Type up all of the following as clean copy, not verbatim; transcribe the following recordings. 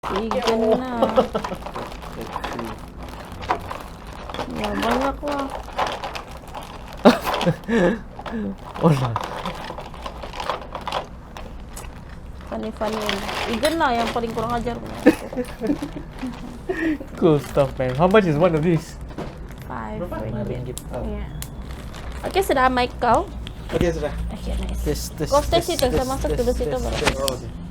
Ikan na. Ya, banyak lah. Wala. Funny. Ikan lah yang paling kurang ajar. Cool stuff, man. How much is one of these? 5 ringgit. Ya. Okey, sudah mic kau? Okey, sudah. Okey, nice. This. Kau stay situ, saya masuk dulu situ baru. Oh, okey.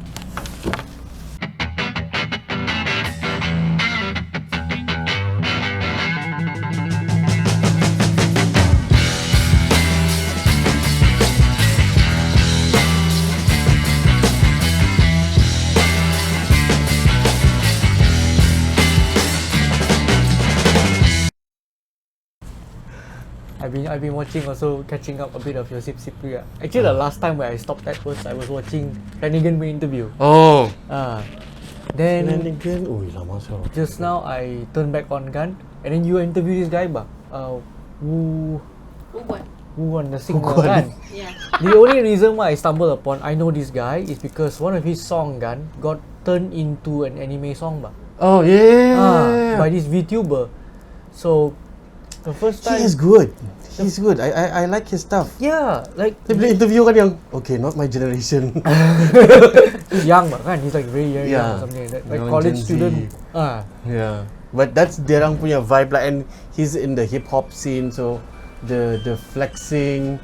I've been watching also, catching up a bit of your sip. Actually, the last time where I stopped that was I was watching Flanagan interview. Oh. Then Flanagan. Lama so. just now I turned back on kan, and then you interview this guy bah. Who on the singer kan? Yeah. The only reason why I stumbled upon I know this guy is because one of his song kan got turned into an anime song bah. Oh, yeah. By this VTuber. So the first time He is good. He's good. I like his stuff. yeah, like Dia bila interview kan yang okay, not my generation. he's young bah kan, he's like very young Yeah. or something like that. Like Young college Gen Z. student. Yeah. But that's diorang punya vibe lah, and he's in the hip hop scene, so the flexing.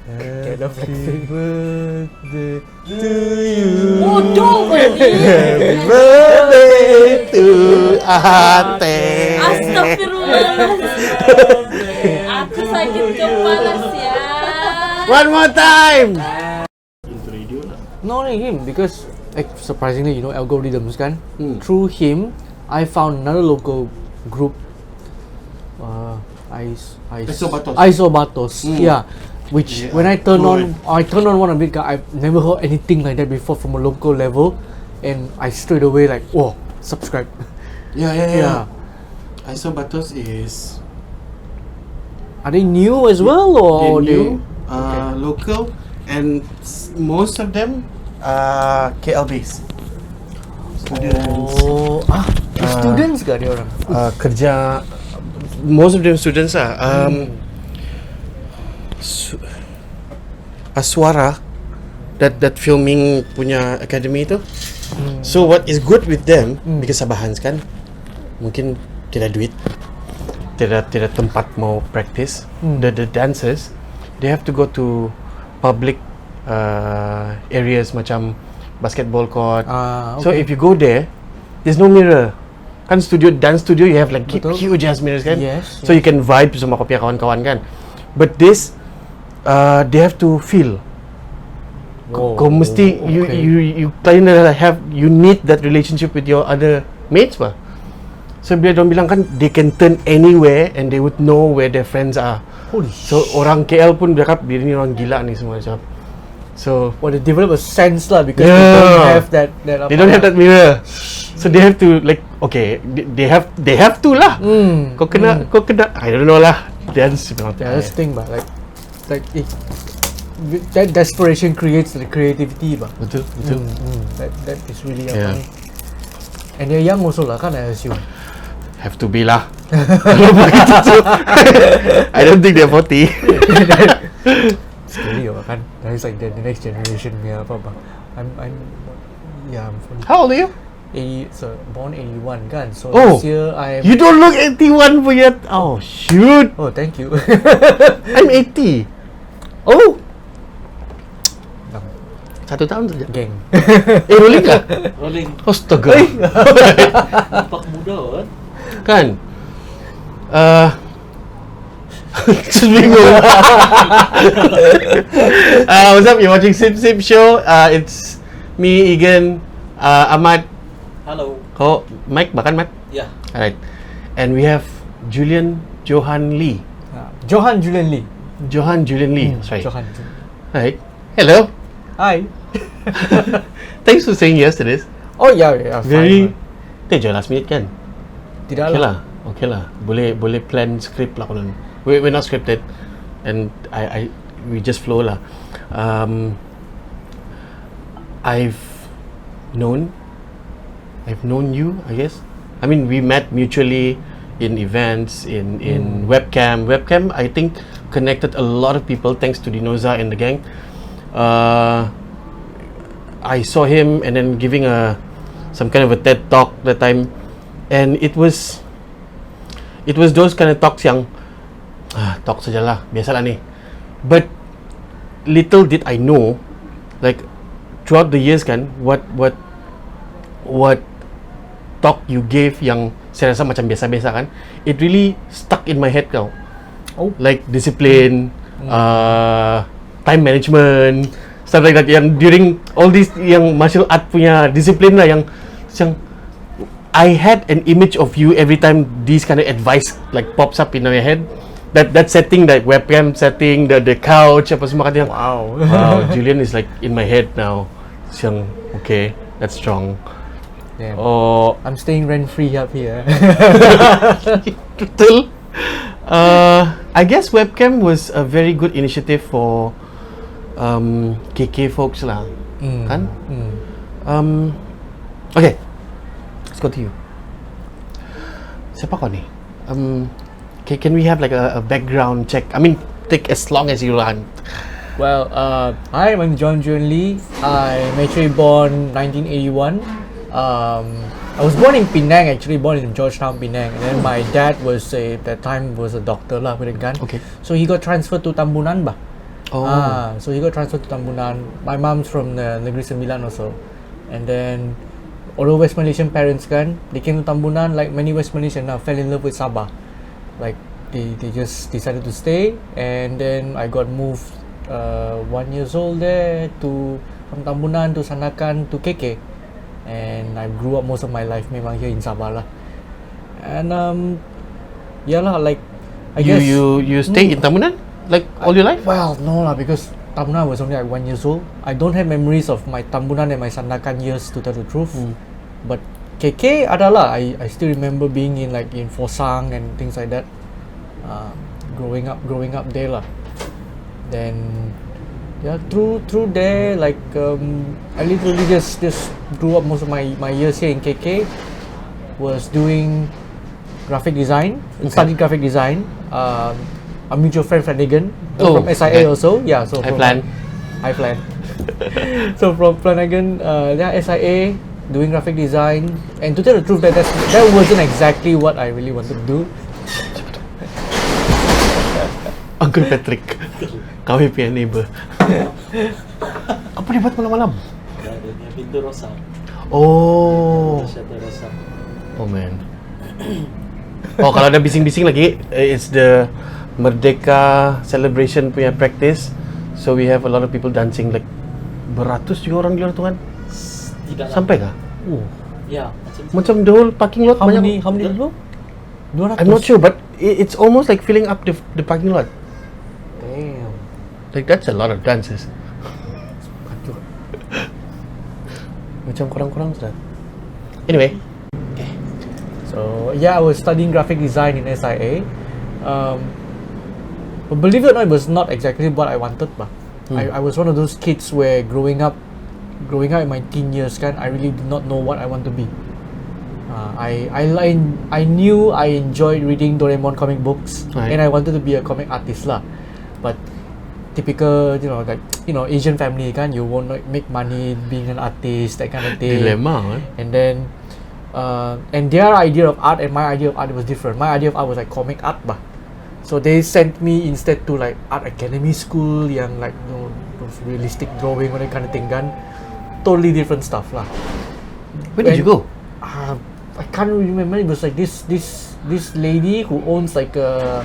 The flexing. Birthday to you. Bodoh kau ni. Happy birthday to Ate. Astagfirullahaladzim. Aku sakit kepala siap. One more time. Not only him, because like surprisingly, you know, algorithms kan. Through Through him, I found another local group. Isobatos. Yeah. Which when I turn on one of it. I've never heard anything like that before from a local level, and I straight away like, whoa, subscribe. Yeah. Isobatos is Are they new as well or new, they? local, and most of them KL based. Students. Students ke dia orang? Kerja. Most of them students lah. Suara that filming punya academy tu. So what is good with them because Sabahans kan mungkin tidak duit, tidak tempat mau practice. The dancers they have to go to public areas macam basketball court. So if you go there, there's no mirror. Kan dance studio you have like huge ass mirrors kan. Yes. So you can vibe sama kau punya kawan-kawan kan. But this they have to feel. Kau mesti you kinda have, you need that relationship with your other mates bah. So bila diorang bilang kan they can turn anywhere and they would know where their friends are. Holy So orang KL pun cakap dia ni orang gila ni semua macam. So they develop a sense lah because they don't have that. They don't have that mirror. So they have to like they have to lah. Kau kena I don't know lah. Dance That's the thing bah, like that desperation creates the creativity bah. Betul. That is really funny. And they're young also lah kan, I assume. Have to be lah. I don't think they're 40. Scary kan. That is like the next generation punya apa. I'm 40. How old are you? 80, so born 81 kan. So Oh, this year I'm You don't look 81 pun yet. Oh shoot. Oh, thank you. I'm 80. Oh, 1 tahun saja. geng. Rolling kah? Rolling. Astaga. Nampak muda kan? Kan? Just bingung. What's up? You're watching Sip Show. It's me, Egan, Amat. Halo. Kau Mike bahkan Mat? Ya. Alright. And we have Johan Lee. Johan Julian Lee. Sorry. Johan. Alright. Hello. Hi. Thanks for saying yes to this. Oh yeah. Very. Fine. Dia last minute kan? Tidak Okay lah. Boleh plan script lah kalau. We're not scripted, and we just flow lah. I've known I've known you, I guess. I mean, we met mutually in events, in webcam. Webcam, I think, connected a lot of people thanks to Dinoza and the gang. I saw him and then giving some kind of a TED talk that time, and it was those kind of talks yang talk sajalah, biasalah ni. But little did I know, like throughout the years kan, what talk you gave yang saya rasa macam biasa-biasa kan, it really stuck in my head kau. Oh. Like discipline, time management, stuff like that. Yang during all these yang martial art punya discipline lah, yang I had an image of you every time this kind of advice like pops up in my head. That setting, that webcam setting, the couch, apa semua kan yang Wow. Julian is like in my head now. Yang okay, that's strong. Damn. Oh, I'm staying rent free up here. betul. I guess webcam was a very good initiative for KK folks lah, kan? Okay, let's go to you. Siapa kau ni? Can we have like a background check? I mean, take as long as you want. Well, hi, I'm Johan Julian Lee. I'm actually born 1981. I was born in Penang, actually born in Georgetown, Penang, and then my dad was that time was a doctor lah with a gun. Okay. So he got transferred to Tambunan bah. Oh. So he got transferred to Tambunan. My mom's from the Negeri Sembilan also, and then although West Malaysian parents kan, they came to Tambunan like many West Malaysian fell in love with Sabah. Like they just decided to stay, and then I got moved 1 years old there from Tambunan to Sandakan to KK. And I grew up most of my life memang here in Sabah lah. And yeah lah, like I guess you stay in Tambunan like all your life? Well, no lah, because Tambunan was only like 1 year old. I don't have memories of my Tambunan and my Sandakan years, to tell the truth. But KK adalah, I still remember being in Fosang and things like that. Growing up there lah. Then yeah, through there, like I literally just grew up most of my years here in KK. Was doing graphic design, studied graphic design. A mutual friend Flanagan from SIA also. Yeah, so I plan. So from Flanagan, SIA doing graphic design. And to tell the truth, that wasn't exactly what I really wanted to do. Uncle Patrick, kami punya neighbor. Apa dia buat malam-malam? Dia punya pintu rosak. Oh. Shutter rosak. Oh man. Oh, kalau ada bising-bising lagi, it's the Merdeka celebration punya practice. So we have a lot of people dancing, like beratus juga orang di luar tu kan? Tidak Sampai kah? Ya, Macam the whole parking lot How banyak. many dulu? 200. I'm not sure, but it's almost like filling up the parking lot. Damn. Like that's a lot of dances. Macam kurang-kurang sudah. Anyway. So yeah, I was studying graphic design in SIA. But believe it or not, it was not exactly what I wanted. I was one of those kids where growing up in my teen years, I really did not know what I want to be. I knew I enjoyed reading Doraemon comic books, Right. and I wanted to be a comic artist lah. But typical, Asian family you won't make money being an artist, that kind of thing. Dilemma, And then and their idea of art and my idea of art was different. My idea of art was like comic art bah. So they sent me instead to like art academy school yang like those realistic drawing or that kind of thing kan. Totally different stuff lah. Where did you go? I can't remember. It was like this lady who owns like a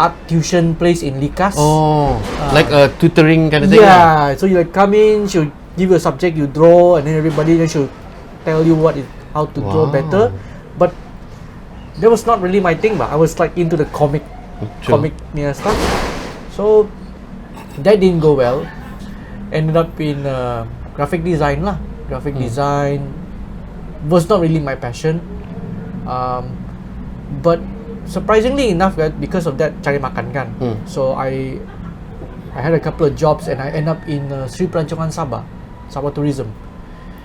art tuition place in Likas. Oh, like a tutoring kind of thing. Yeah, so you like come in, she'll give you a subject, you draw, and then everybody then she'll tell you how to draw better. But that was not really my thing, but I was like into the comic stuff. So that didn't go well. Ended up in graphic design lah. Graphic design was not really my passion. But surprisingly enough, because of that, cari makan kan. So I had a couple of jobs and I end up in Sri Pelancongan Sabah Tourism.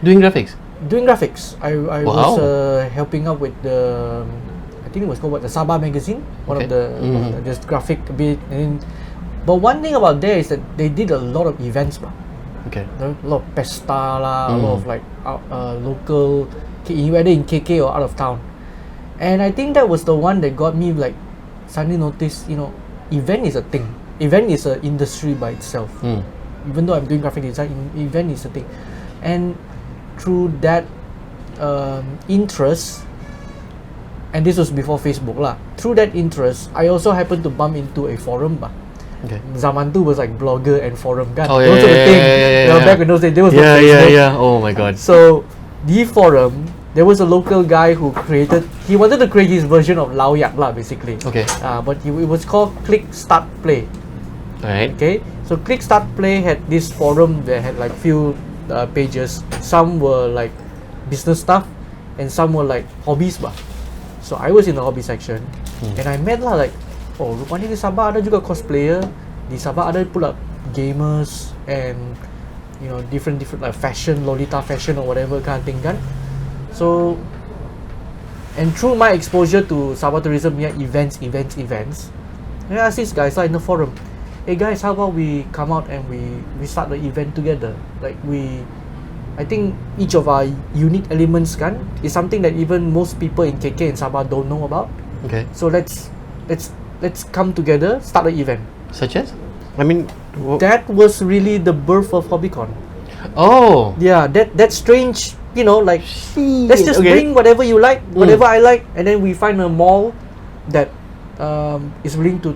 Doing graphics? Doing graphics. I Wow. was helping out with the, I think it was called the Sabah magazine, one Okay. of the just graphic a bit. But one thing about there is that they did a lot of events, bah. Okay. A lot of pesta lah, a lot of like local, whether in KK or out of town. And I think that was the one that got me like suddenly noticed, event is a thing. Event is an industry by itself. Even though I'm doing graphic design, event is a thing. And through that interest, and this was before Facebook lah. Through that interest, I also happened to bump into a forum bah. Okay. Zaman tu was like blogger and forum kan. Oh, Those yeah, were the yeah, thing. yeah, yeah, yeah. Back in those days, there was no Yeah, Facebook. yeah. Oh my god. So the forum, there was a local guy who created. He wanted to create his version of Lao Yak lah, basically. Okay. But it was called Click Start Play. Alright. Okay. So Click Start Play had this forum that had like few pages. Some were like business stuff, and some were like hobbies bah. So I was in the hobby section, and I met lah like, oh rupanya di Sabah ada juga cosplayer, di Sabah ada pula gamers and different like fashion, Lolita fashion or whatever kind of thing kan. So and through my exposure to Sabah tourism events, I asked these guys like in the forum, hey guys, how about we come out and we start the event together? Like I think each of our unique elements kan is something that even most people in KK and Sabah don't know about. Okay. So let's come together, start an event. Such as? I mean, That was really the birth of HobbyCon. oh. Yeah, that strange, like let's just Okay. bring whatever you like, whatever I like, and then we find a mall that is willing to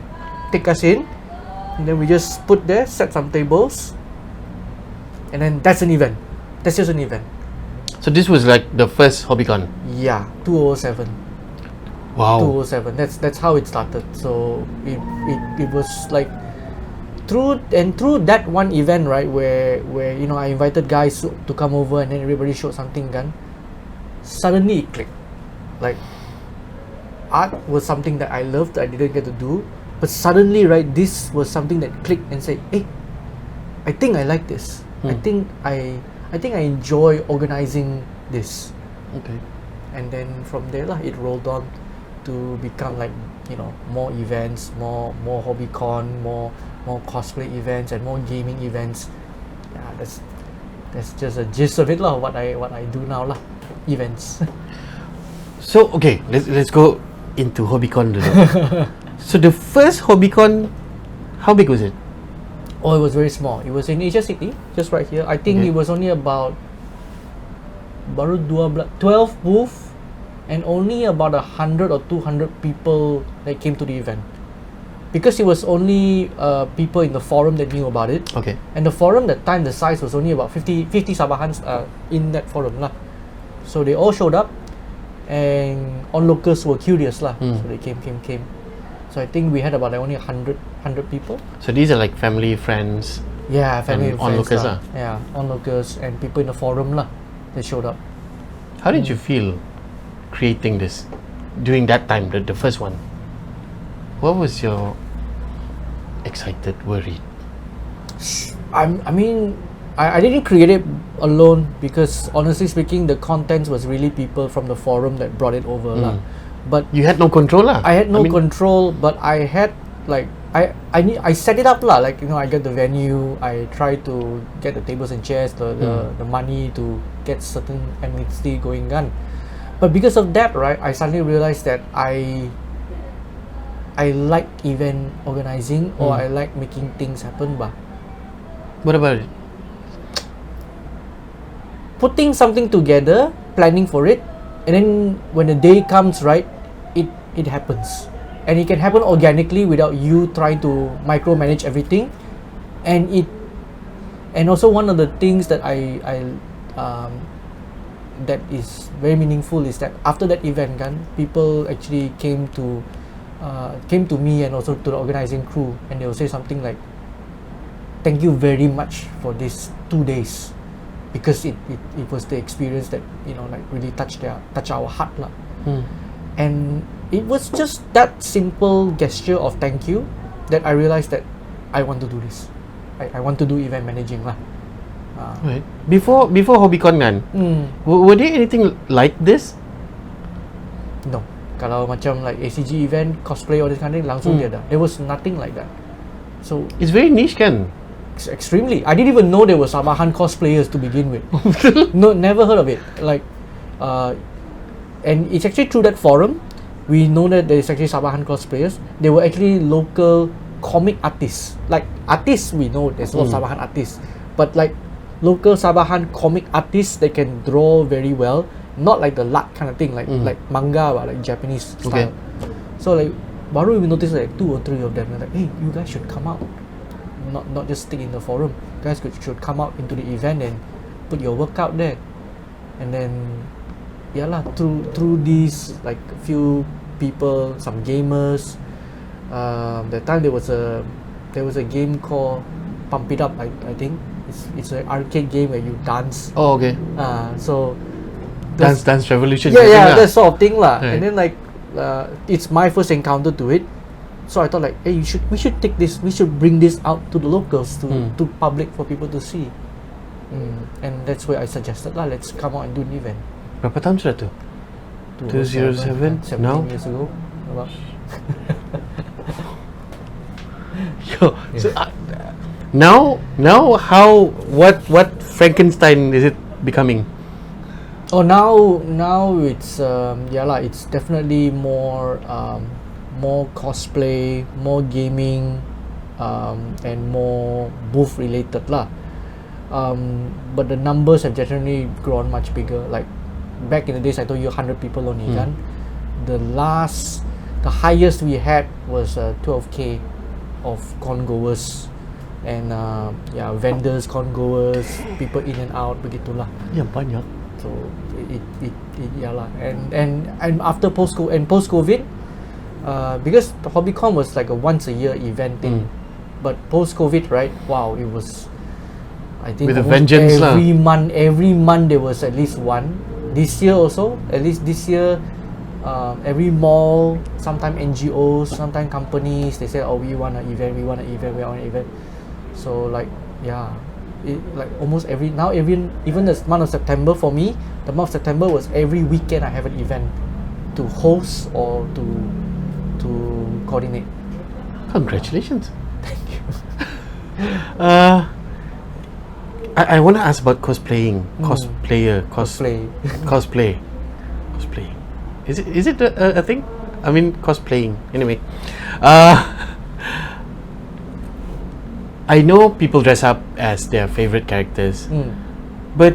take us in, and then we just put there, set some tables, and then that's an event. That's just an event. So this was like the first HobbyCon. Yeah, 2007. Wow. 2007. That's how it started. So it was like through that one event, right, where I invited guys to come over and then everybody showed something gun. Suddenly it clicked. Like art was something that I loved, I didn't get to do, but suddenly, right, this was something that clicked and said, hey, I think I like this. I think I enjoy organizing this. Okay. And then from there lah, it rolled on to become like more events, more HobbyCon, more cosplay events, and more gaming events. Yeah, that's just a gist of it lah. What I do now lah, events. So okay, let's go into HobbyCon dulu. So the first HobbyCon, how big was it? Oh, it was very small. It was in Asia City, just right here. I think it was only about baru 12 booth and only about 100 or 200 people that came to the event. Because it was only people in the forum that knew about it. Okay. And the forum that time, the size was only about 50 Sabahans in that forum lah. So they all showed up, and onlookers were curious lah. So they came. So I think we had about only 100 people. So these are like family, friends. Yeah, family and friends onlookers lah. Yeah, onlookers and people in the forum lah. They showed up. How did you feel creating this during that time, the first one? What was your excited, worried? I didn't create it alone, because honestly speaking, the contents was really people from the forum that brought it over lah. But You had no control lah. I had no I mean, control, but I had like I set it up lah. Like I get the venue, I try to get the tables and chairs, the money to get certain amenities going on. But because of that, right, I suddenly realized that I like event organizing, or I like making things happen, bah. What about it? Putting something together, planning for it, and then when the day comes, right, it happens, and it can happen organically without you trying to micromanage everything. And also one of the things that I that is very meaningful is that after that event, people actually came to me and also to the organizing crew, and they will say something like, thank you very much for these 2 days, because it was the experience that like really touched our heart lah. And it was just that simple gesture of thank you that I realized that I want to do this. I want to do event managing lah. Right. Before HobbyCon kan, were there anything like this? No. Kalau macam like ACG event, cosplay or this kind of thing, langsung dia ada. There was nothing like that. So It's very niche kan. it's extremely. I didn't even know there were Sabahan cosplayers to begin with. No, never heard of it. Like, and it's actually through that forum we know that there is actually Sabahan cosplayers. They were actually local comic artists. Like artists, we know there's a lot of Sabahan artists, but like local Sabahan comic artists, they can draw very well. Not like the art kind of thing, like manga, but like Japanese style. So like, baru we noticed like 2 or 3 of them. They're like, hey, you guys should come out. Not just stick in the forum. You guys should come out into the event and put your work out there. And then, yeah lah, through these like few people, some gamers. That time there was a game called Pump It Up. I think it's an arcade game where you dance. Oh, okay. So Dance Revolution. yeah, that sort of thing lah. Right. And then like it's my first encounter to it, so I thought like, hey, we should take this, we should bring this out to the locals, to public, for people to see. And that's where I suggested lah, let's come out and do an event. Berapa tahun sudah tu? 207 17 now? years ago. About. Yo, so now how what Frankenstein is it becoming? Oh, now it's it's definitely more cosplay, more gaming, and more booth related lah. But the numbers have generally grown much bigger. Like back in the days, I told you 100 people only. Kan? The highest we had was 12K of con goers, and vendors, con goers, people in and out, begitulah. Ya, banyak. So it and after post-COVID, because the HobbyCon was like a once a year event thing, but post-COVID, right? Wow, it was, I think, with a almost vengeance every month there was at least one. This year also, at least this year, every mall, sometimes NGOs, sometimes companies, they say, oh, we want an event. So like, yeah. Like almost even the month of September, for me, the month of September was every weekend I have an event to host or to coordinate. Congratulations. Thank you. I want to ask about cosplaying, Cosplay. cosplay. Is it a thing? I mean, cosplaying. Anyway, I know people dress up as their favorite characters, but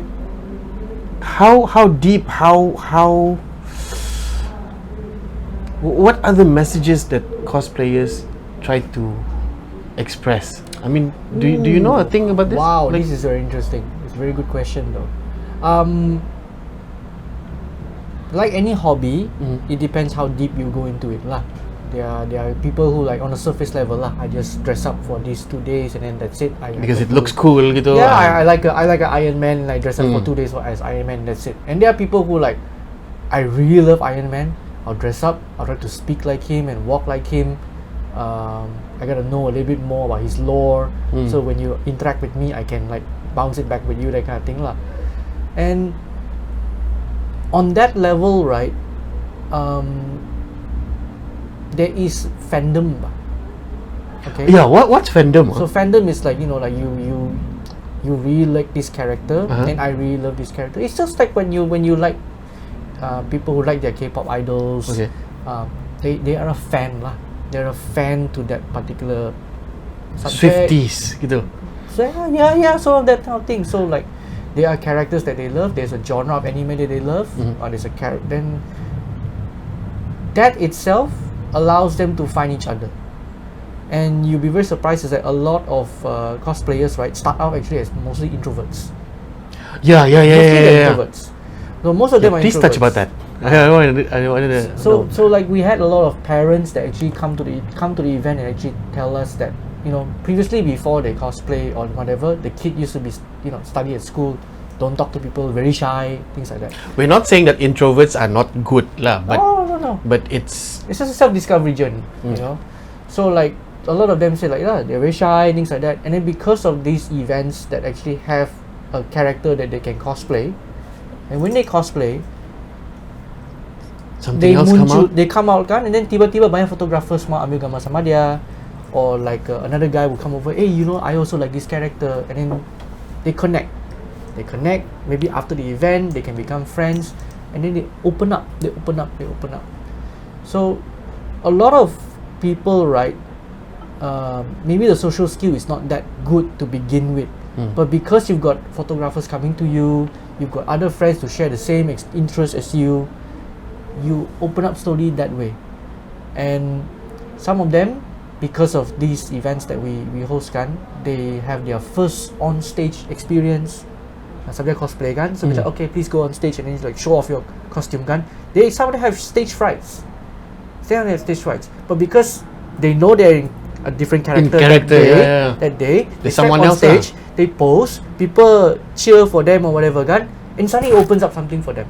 how deep, what are the messages that cosplayers try to express? I mean, do you know a thing about this? Wow, this is very interesting. It's a very good question though. Like any hobby, it depends how deep you go into it lah. There are people who like on a surface level lah. I just dress up for these 2 days and then that's it. Because it looks cool gitu. Yeah, I like a Iron Man. Like dress up for 2 days as Iron Man. That's it. And there are people who like, I really love Iron Man. I'll dress up. I'll try to speak like him and walk like him. I gotta know a little bit more about his lore. So when you interact with me, I can like bounce it back with you, that kind of thing lah. And on that level, right? There is fandom. Okay. Yeah. What's fandom? So fandom is like, like you really like this character, and I really love this character. It's just like when you like people who like their K-pop idols. Okay. They are a fan lah. They're a fan to that particular subject. Swifties gitu. So yeah, sort of that kind of thing. So like, there are characters that they love. There's a genre of anime that they love, or there's a character. Then that itself allows them to find each other. And you'll be very surprised is that a lot of cosplayers, right, start out actually as mostly introverts. Yeah. Introverts. So most of them are Please introverts. touch about that. I wanted to know. So like we had a lot of parents that actually come to the event and actually tell us that, previously before they cosplay or whatever, the kid used to be, study at school, don't talk to people, very shy, things like that. We're not saying that introverts are not good lah, but No. but it's It's just a self-discovery journey, So like a lot of them say like, they're very shy, things like that. And then because of these events that actually have a character that they can cosplay, and when they cosplay, Something they else come out. they come out kan, and then tiba-tiba banyak photographers mau ambil gambar sama dia, or like another guy will come over, hey, you know, I also like this character, and then they connect, maybe after the event they can become friends, and then they open up. So a lot of people, right, maybe the social skill is not that good to begin with, but because you've got photographers coming to you, you've got other friends to share the same interest as you open up slowly that way. And some of them, because of these events that we host kan, they have their first on stage experience. Sambil cosplay kan, so like, okay, please go on stage, and then like show off your costume kan. Some of them have stage frights. But because they know they're in a different character, that day, they step someone on else stage, they pose, people cheer for them or whatever kan, and suddenly it opens up something for them.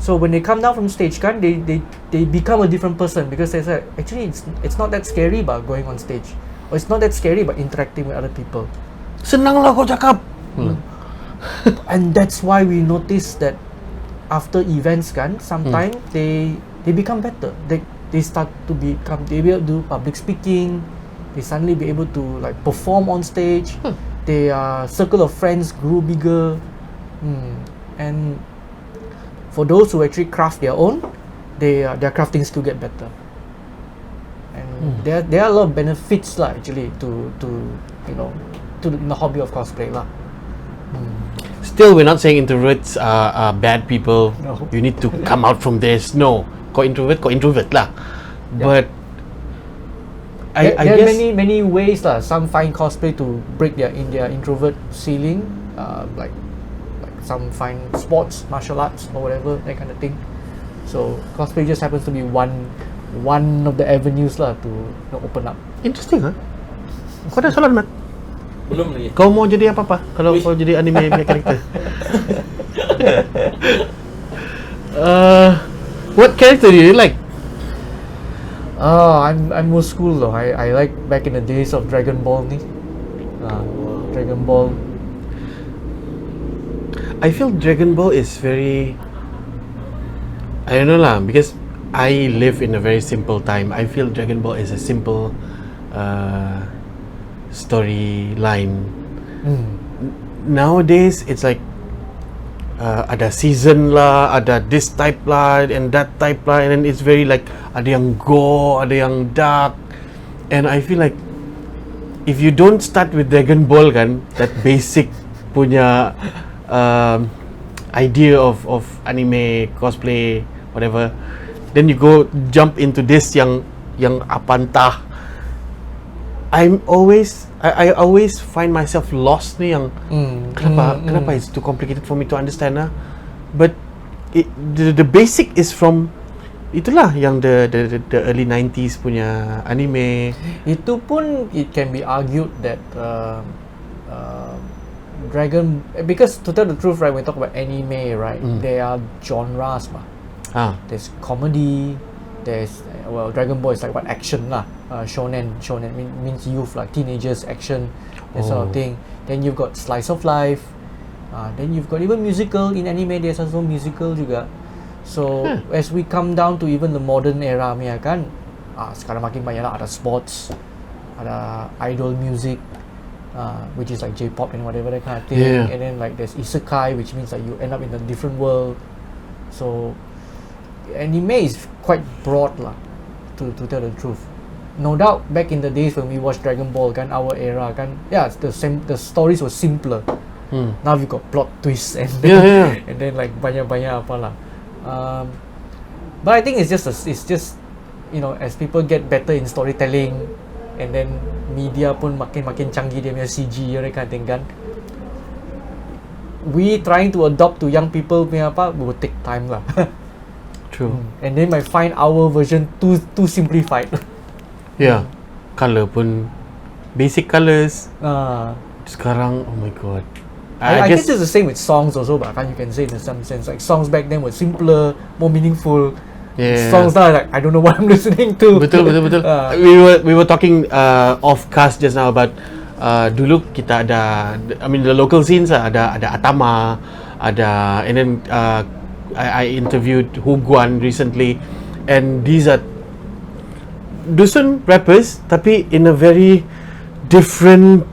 So when they come down from stage kan, they become a different person, because they say, actually it's not that scary about going on stage, or it's not that scary about interacting with other people. Senang lah kau cakap. And that's why we notice that after events kan, sometimes they become better. They start to become, they will do public speaking, they suddenly be able to like perform on stage, their circle of friends grew bigger, and for those who actually craft their own, their crafting still get better. And there are a lot of benefits lah actually to you know, to the hobby of cosplay lah. Still, we're not saying introverts are bad people. No. You need to come out from this. No, kau introvert lah. But I There are guess many ways lah. Some find cosplay to break their introvert ceiling, like some find sports, martial arts or whatever, that kind of thing. So cosplay just happens to be one of the avenues lah to open up. interesting huh? Kau dah solat Mat? Belum lagi. Kau mau jadi apa kalau kau jadi anime punya karakter? What character do you like? I'm old school though. I like back in the days of Dragon Ball ni. Dragon Ball. I feel Dragon Ball is very, I don't know lah, because I live in a very simple time. I feel Dragon Ball is a simple storyline. Nowadays it's like ada season lah, ada this type lah, and that type lah, and then it's very like ada yang gore, ada yang dark, and I feel like if you don't start with Dragon Ball kan, that basic punya idea of anime, cosplay, whatever, then you go jump into this yang apa entah. I always find myself lost ni yang kenapa it's too complicated for me to understand lah. But the basic is from itulah yang the early 90s punya anime. Itu pun it can be argued that because to tell the truth, right, when we talk about anime, right, there are genres bah. There's comedy, there's Dragon Ball is like what, action lah, shonen means youth, like teenagers, action, that sort of thing. Then you've got slice of life, then you've got even musical. In anime there's also musical juga. So as we come down to even the modern era ni kan, sekarang makin banyak lah, ada sports, ada idol music, which is like J-pop and whatever that kind of thing, and then like there's isekai, which means like you end up in a different world. So anime is quite broad lah, to tell the truth. No doubt back in the days when we watched Dragon Ball kan, our era kan, the stories were simpler. Now you got plot twists and then, and then like banyak apa lah. But I think it's just you know, as people get better in storytelling, and then media pun makin canggih dia punya CG that kind of thing kan, we trying to adopt to young people punya apa will take time lah. True. And they might find our version too simplified. Color pun basic colors. Sekarang, oh my god. I guess it's the same with songs also, but you can say in some sense, like songs back then were simpler, more meaningful. Songs now, like I don't know what I'm listening to. Betul. We were talking off cast just now about dulu kita ada, I mean the local scenes ada Atama, ada, and then I interviewed Hu Guan recently, and these are dusun rappers tapi in a very different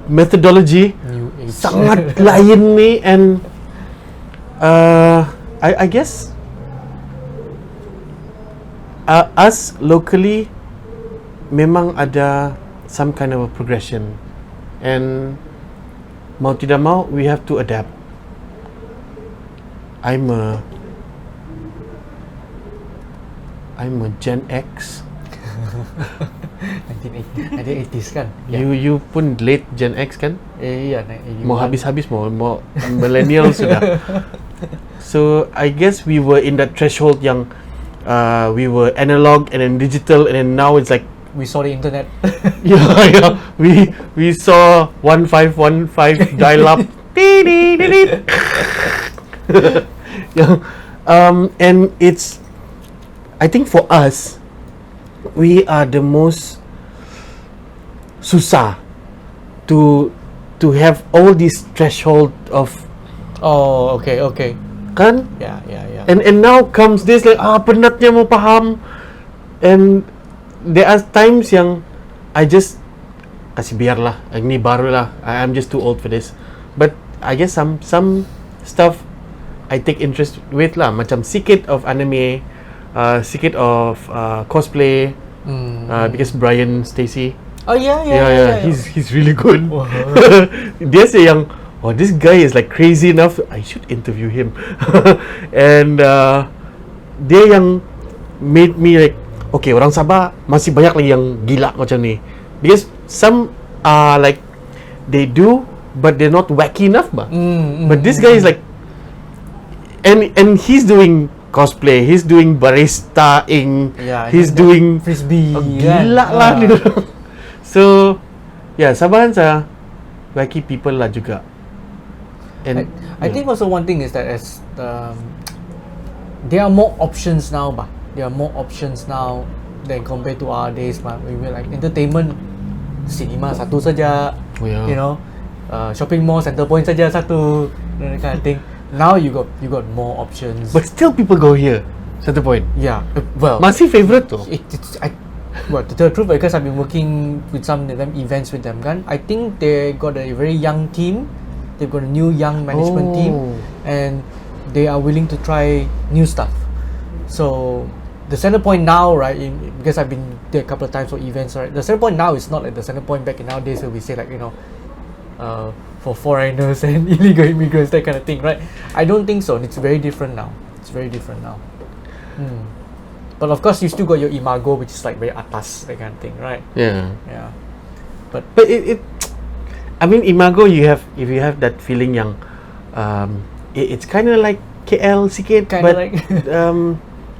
methodology, New age. sangat lain ni, and I guess us locally memang ada some kind of a progression, and mau tidak mau we have to adapt. I'm a Gen X. 1980s kan? You pun late Gen X kan? Iya, Mau habis-habis mau millennial sudah. So I guess we were in that threshold yang we were analog and then digital, and then now it's like we saw the internet. yeah. We saw 1515 dial up. Yeah. And it's, I think for us, we are the most susah to have all this threshold of Oh, okay. kan. Yeah. And now comes this like penatnya mau faham, and there are times yang I just kasih biarlah, ini baru lah, I'm just too old for this. But I guess some stuff I take interest with lah, macam sikit of anime, sikit of cosplay, because Brian Stacy, Oh yeah. he's really good. Wow. Dia say yang, oh, this guy is like crazy enough, I should interview him. And dia yang made me like, okay, orang Sabah masih banyak lagi yang gila macam ni, because some are like they do but they're not wacky enough bah. But this guy is like, and he's doing cosplay, he's doing barista-ing, Yeah, he's doing frisbee. gila lah dia. So yeah, Sabahan sa wacky people lah juga. And I think also one thing is that as there are more options now, bah. There are more options now than compared to our days, but we were like entertainment, cinema satu saja, Oh, yeah. you know, shopping mall center point saja satu, you know, that kind of thing. Now you got more options. but still people go here, Center Point. yeah, well, Masih favorite tu. well, to tell the truth, because I've been working with some of them events with them, kan, I think they got a very young team. They've got a new young management team, and they are willing to try new stuff. So the Center Point now, right? Because I've been there a couple of times for events, right? The Center Point now is not like the Center Point back in our days where we say like, you know, for foreigners and illegal immigrants, that kind of thing, right? I don't think so. It's very different now. But of course, you still got your imago, which is like very atas, that kind of thing, right? Yeah. Yeah. But it I mean, Imago, if you have that feeling yang it's kind of like KL sikit, Kinda but like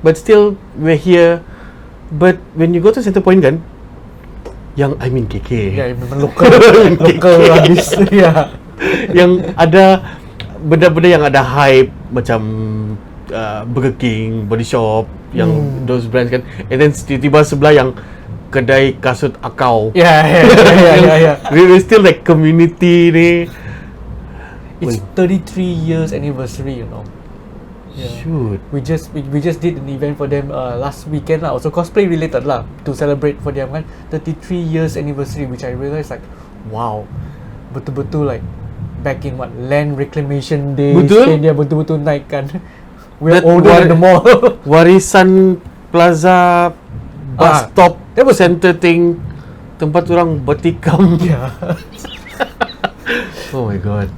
but still we're here. But when you go to Center Point kan, yang I mean KK, yeah, memang local habis. Yeah. yang ada benda-benda yang ada hype macam Burger King, Body Shop, yang those brands kan, and then tiba-tiba sebelah yang kedai kasut akau. Yeah. We still like community ni. It's 33 years anniversary, you know. Yeah. Shoot. We just did an event for them last weekend lah, also cosplay related lah, to celebrate for them kan 33 years anniversary, which I realised like, wow, betul-betul like back in what, land reclamation days. Betul? Dia betul-betul naik kan. We're That older than the mall. Warisan Plaza bus stop, that was center thing, tempat orang bertikam. yeah. Oh my god.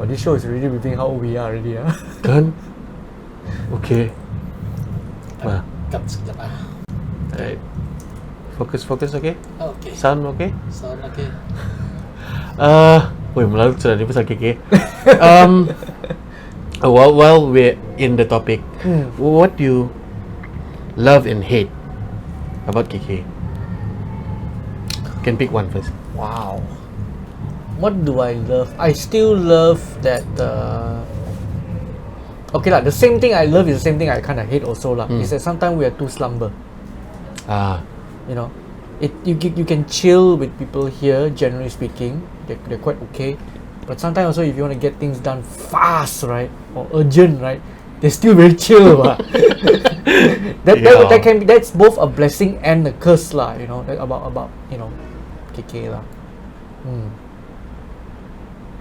But this show is really revealing how old we are already. Kan? Okay. Cut sekejap lah. Alright. Fokus okay? Okay. Sound okay? Sound okay. Wait, melalut sudah ni pasal KK. While we're in the topic, what do you love and hate about KK? Can pick one first. Wow. What do I love? I still love that. Okay lah. The same thing I love is the same thing I kind of hate also lah. Is that sometimes we are too slumber. Ah, You know, you can chill with people here. Generally speaking, they're quite okay. But sometimes also, if you want to get things done fast, right, or urgent, right, they're still very chill. That can be, that's both a blessing and a curse, lah. You know, about KK lah.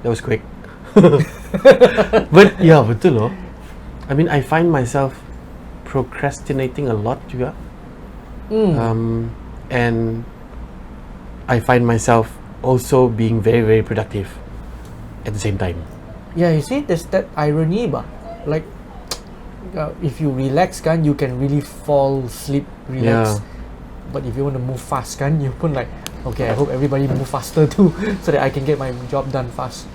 That was quick. But yeah, betul loh. I mean, I find myself procrastinating a lot juga. And I find myself also being very, very productive at the same time. Yeah, you see, there's that irony, bah. Like, if you relax, you can really fall asleep, relax. Yeah. But if you want to move fast, you put like, okay, I hope everybody move faster too, so that I can get my job done fast.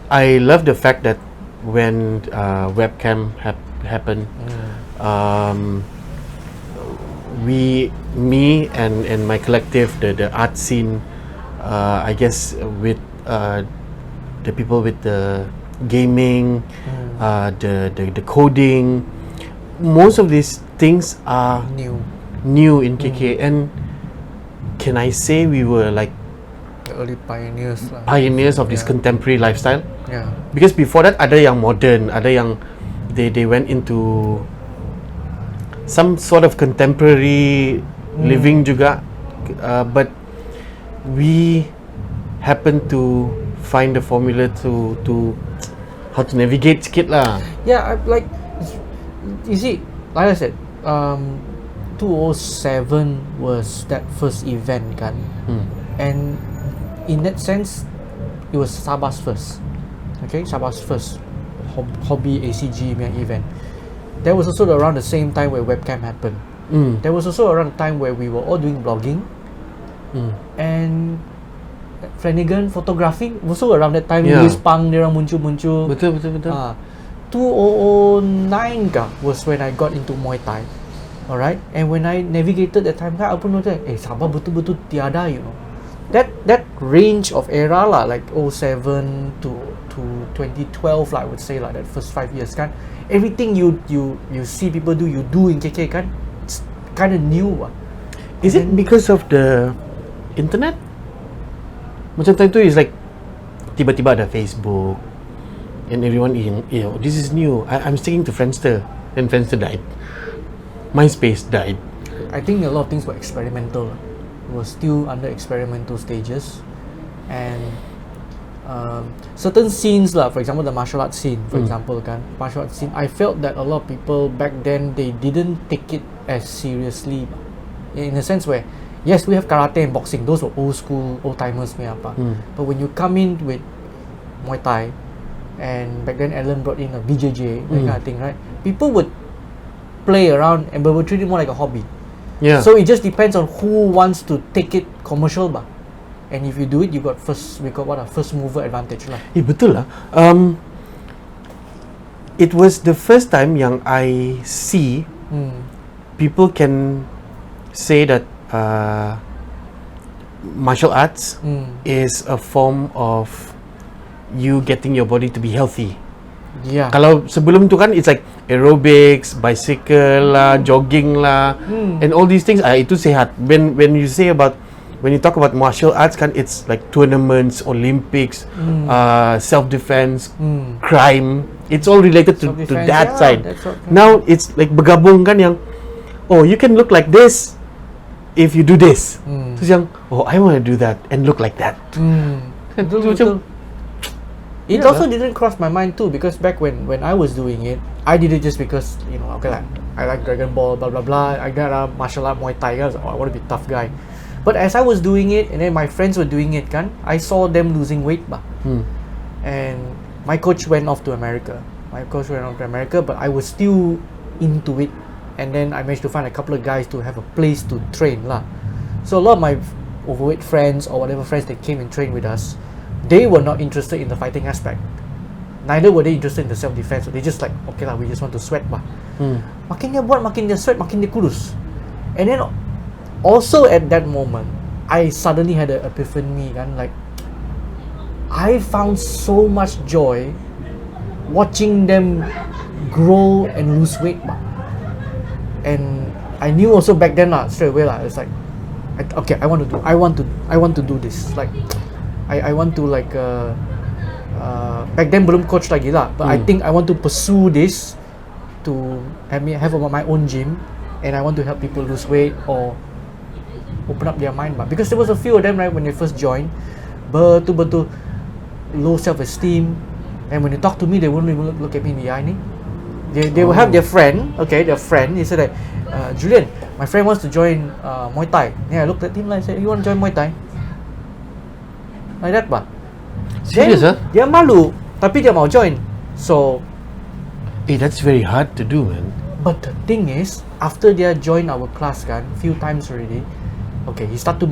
I love the fact that when webcam happened, me and my collective, the art scene, I guess with the people with the gaming, the coding, most of these things are new in KK, and can I say we were like The early pioneers lah. Pioneers of this contemporary lifestyle? Yeah. Because before that, ada yang modern, ada yang they went into some sort of contemporary living juga, but we happen to find the formula to how to navigate sikit lah. Yeah, like you see, like I said, 2007 was that first event kan, and in that sense, it was Sabah's first. Okay, Sabah's first hobby ACG event. That was also around the same time where webcam happened. There was also around the time where we were all doing blogging, and Flanagan photography also around that time. Louis Pang dia orang muncul. Betul. 2009 was when I got into Muay Thai. Alright, and when I navigated that time, I pun notice, Sabah betul-betul tiada, you know. That range of era lah, like 07 to 2012 lah, I would say lah, that first 5 years kan, everything you see people do, you do in KK kan, it's kind of new lah. Is it because of the internet? Macam time tu is like tiba-tiba ada Facebook and everyone this is new. I'm sticking to Friendster, then Friendster died. MySpace died. I think a lot of things were experimental. It was still under experimental stages, and certain scenes lah, for example the martial arts scene, martial arts scene, I felt that a lot of people back then, they didn't take it as seriously, in a sense where yes, we have karate and boxing, those were old school, old timers but when you come in with Muay Thai, and back then Alan brought in a BJJ, that kind of thing, right? People would play around and but would treat it more like a hobby. Yeah. So it just depends on who wants to take it commercial bah. And if you do it, you got first mover advantage lah. Betul lah. It was the first time yang I see people can say that martial arts is a form of you getting your body to be healthy. Yeah. Kalau sebelum tu kan, it's like aerobics, bicycle lah, jogging lah, and all these things. Itu sehat. When you talk about martial arts kan, it's like tournaments, Olympics, self-defense, crime. It's all related to that side. Now it's like bergabung kan yang, you can look like this if you do this. Terus yang, I want to do that and look like that. Betul. It also didn't cross my mind too, because back when I was doing it, I did it just because, okay lah, I like Dragon Ball, blah blah blah. I got a martial art Muay Thai, I was like, I want to be a tough guy. But as I was doing it, and then my friends were doing it kan, I saw them losing weight bah. And my coach went off to America. But I was still into it. And then I managed to find a couple of guys to have a place to train lah. So a lot of my overweight friends or whatever friends that came and trained with us, they were not interested in the fighting aspect. Neither were they interested in the self-defense. So they just like, okay lah, we just want to sweat bah. Makin dia buat, makin dia sweat, makin dia kurus. And then also at that moment, I suddenly had an epiphany kan, like I found so much joy watching them grow and lose weight bah. And I knew also back then lah, straight away lah, it's like I want to do this. Like, I want to like back then belum coach lagi lah. But I think I want to pursue this to have my own gym, and I want to help people lose weight or open up their mind. But because there was a few of them, right, when they first joined, betul-betul low self-esteem, and when they talk to me, they wouldn't even look at me in the eye. They will have their friend, he said that, Julian, my friend wants to join Muay Thai. Yeah, I looked at him and said, you want to join Muay Thai? Like that ba? Serious, huh? Dia malu, tapi dia mau join. So, that's very hard to do, man. but the thing is, after dia join our class kan, few times already, okay, he start to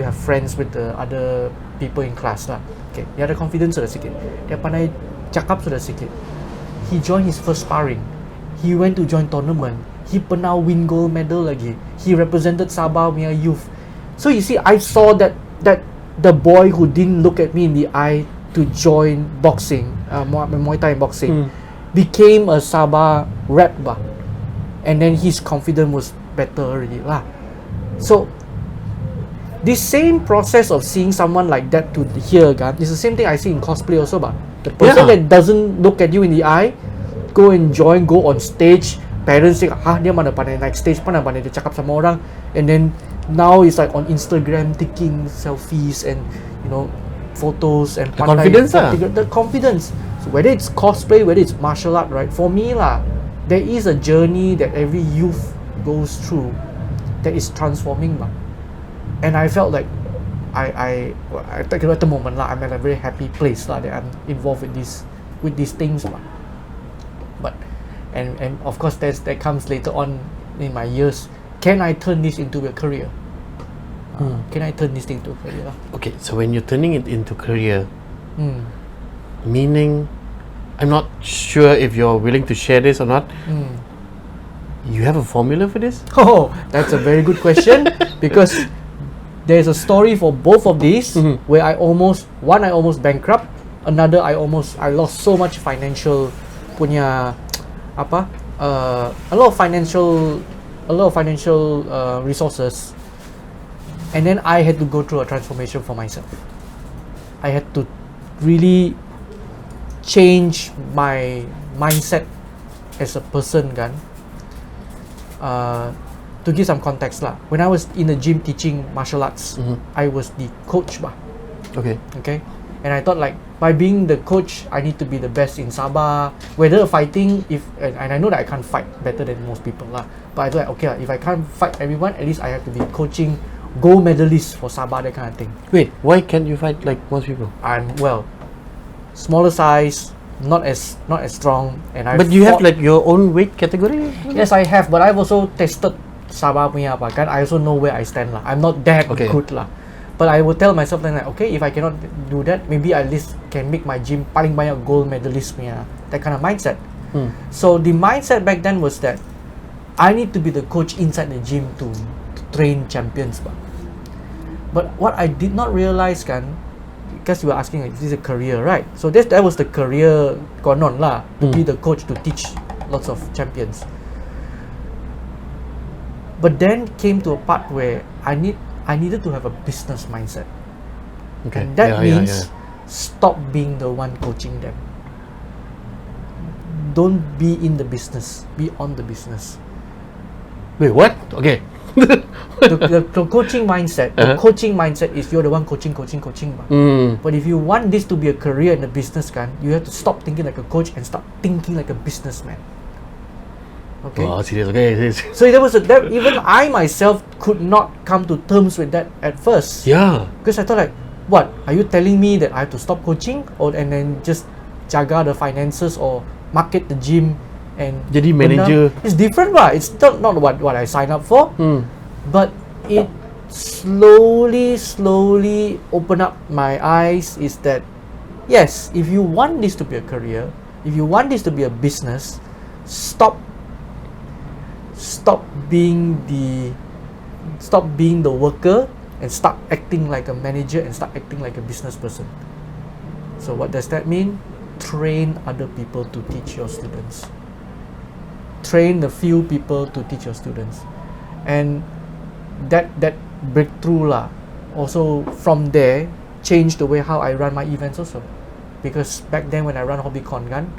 have friends with the other people in class lah. Okay, dia ada confidence sudah sikit. Dia pandai cakap sudah sikit. He joined his first sparring. He went to join tournament. He pernah win gold medal lagi. He represented Sabah punya youth. So you see, I saw that the boy who didn't look at me in the eye to join boxing, Muay Thai boxing, became a Sabah rep bah. And then his confidence was better already lah. So this same process of seeing someone like that to here kan, is the same thing I see in cosplay also bah. The person that doesn't look at you in the eye, go and join, go on stage. Parents say, dia mana pandai naik stage, mana pandai dia cakap sama orang. And then now it's like on Instagram taking selfies and photos and The confidence lah. The confidence. So whether it's cosplay, whether it's martial art, right? For me lah, there is a journey that every youth goes through that is transforming bah. And I felt like I think at the moment lah, I'm at a very happy place lah that I'm involved with these things lah. But and of course that comes later on in my years. Can I turn this into a career? Can I turn this thing into a career lah? Okay, so when you're turning it into career, meaning, I'm not sure if you're willing to share this or not. You have a formula for this? Oh, that's a very good question because there's a story for both of these where I almost bankrupt, another I lost so much financial punya a lot of financial resources, and then I had to go through a transformation for myself. I had to really change my mindset as a person kan. To give some context lah, when I was in the gym teaching martial arts, I was the coach bah. Okay, and I thought like by being the coach, I need to be the best in Sabah. Whether fighting, and I know that I can't fight better than most people lah, but I thought like, okay lah, if I can't fight everyone, at least I have to be coaching gold medalists for Sabah, that kind of thing. Wait, why can't you fight like most people? I'm smaller size, not as strong, and But you have like your own weight category? Yes, I have, but I've also tested Sabah punya apa kan. I also know where I stand lah. I'm not that good lah. But I will tell myself then like, okay, if I cannot do that, maybe I at least can make my gym paling banyak gold medalist punya, that kind of mindset. So the mindset back then was that I need to be the coach inside the gym to train champions. But what I did not realize kan, because you were asking like, this is a career, right? So that was the career konon lah, to be the coach to teach lots of champions. But then came to a part where I needed to have a business mindset. Okay. And that means stop being the one coaching them. Don't be in the business, be on the business. Wait, what? Okay. The coaching mindset, the coaching mindset is you're the one coaching. But if you want this to be a career in the business kan, you have to stop thinking like a coach and start thinking like a businessman. Okay. Oh, serious. Okay. So there was that even I myself could not come to terms with that at first. Yeah. Because I thought like, what? Are you telling me that I have to stop coaching and then just jaga the finances or market the gym and Jadi manager. It's different bah. It's not what I signed up for. But it slowly opened up my eyes is that yes, if you want this to be a career, if you want this to be a business, stop being the worker and start acting like a manager and start acting like a business person. So what does that mean? Train other people to teach your students. Train the few people to teach your students. And that breakthrough lah. Also from there, changed the way how I run my events also. Because back then when I run HobbyCon kan,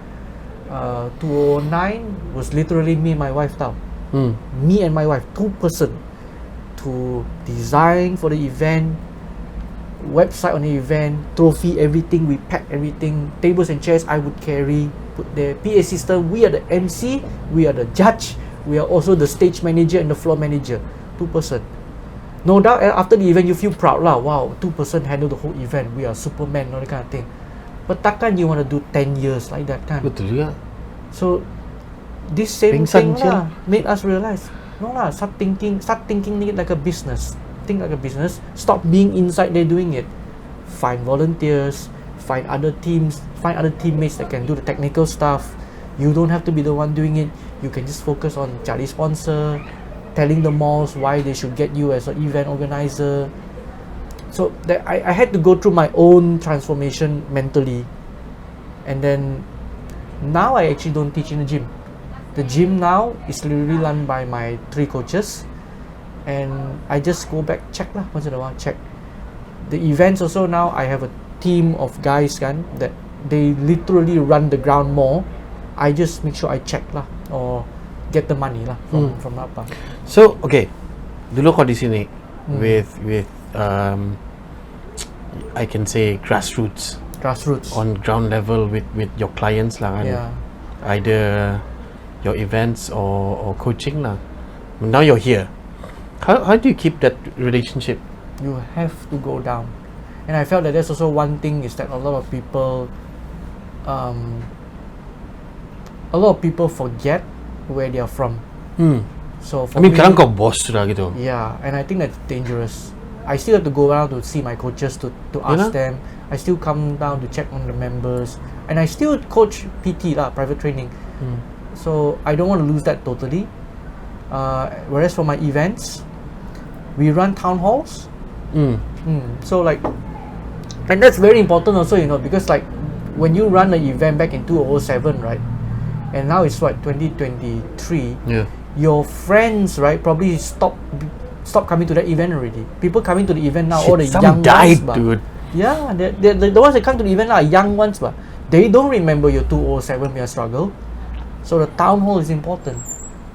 2009 was literally me and my wife tau. Me and my wife, 2-person, to design for the event, website on the event, trophy, everything. We pack everything, tables and chairs I would carry, put the PA system. We are the MC, we are the judge, we are also the stage manager and the floor manager. 2-person. No doubt after the event you feel proud lah. Wow, 2-person handle the whole event. We are Superman, all that kind of thing. But takkan you want to do 10 years like that kan? Betul juga. So this same Pingsan thing lah made us realize, no lah, start thinking it like a business. Think like a business. Stop being inside there doing it. Find volunteers, find other teams, find other teammates that can do the technical stuff. You don't have to be the one doing it. You can just focus on cari sponsor, telling the malls why they should get you as an event organizer. So that I had to go through my own transformation mentally. And then now I actually don't teach in the gym. The gym now is literally run by my 3 coaches, and I just go back check lah once in a while, check. The events also now I have a team of guys kan that they literally run the ground more. I just make sure I check lah or get the money lah from apa. So okay, dulu kau di sini with I can say grassroots on ground level with your clients lah kan. Yeah. Either your events or coaching lah. Now you're here. How do you keep that relationship? You have to go down, and I felt that there's also one thing is that a lot of people forget where they are from. So for I mean, me, kadang kau boss sudah gitu. yeah, and I think that's dangerous. I still have to go around to see my coaches to ask them. I still come down to check on the members, and I still coach PT lah, private training. So I don't want to lose that totally. Whereas for my events, we run town halls. So like, and that's very important also, you know, because like when you run an event back in 2007, right, and now it's what 2023. Yeah. Your friends, right, probably stop coming to that event already. People coming to the event now, all the Some young died, ones, dude. yeah, the ones that come to the event are young ones, but they don't remember your 2007 year struggle. So the town hall is important.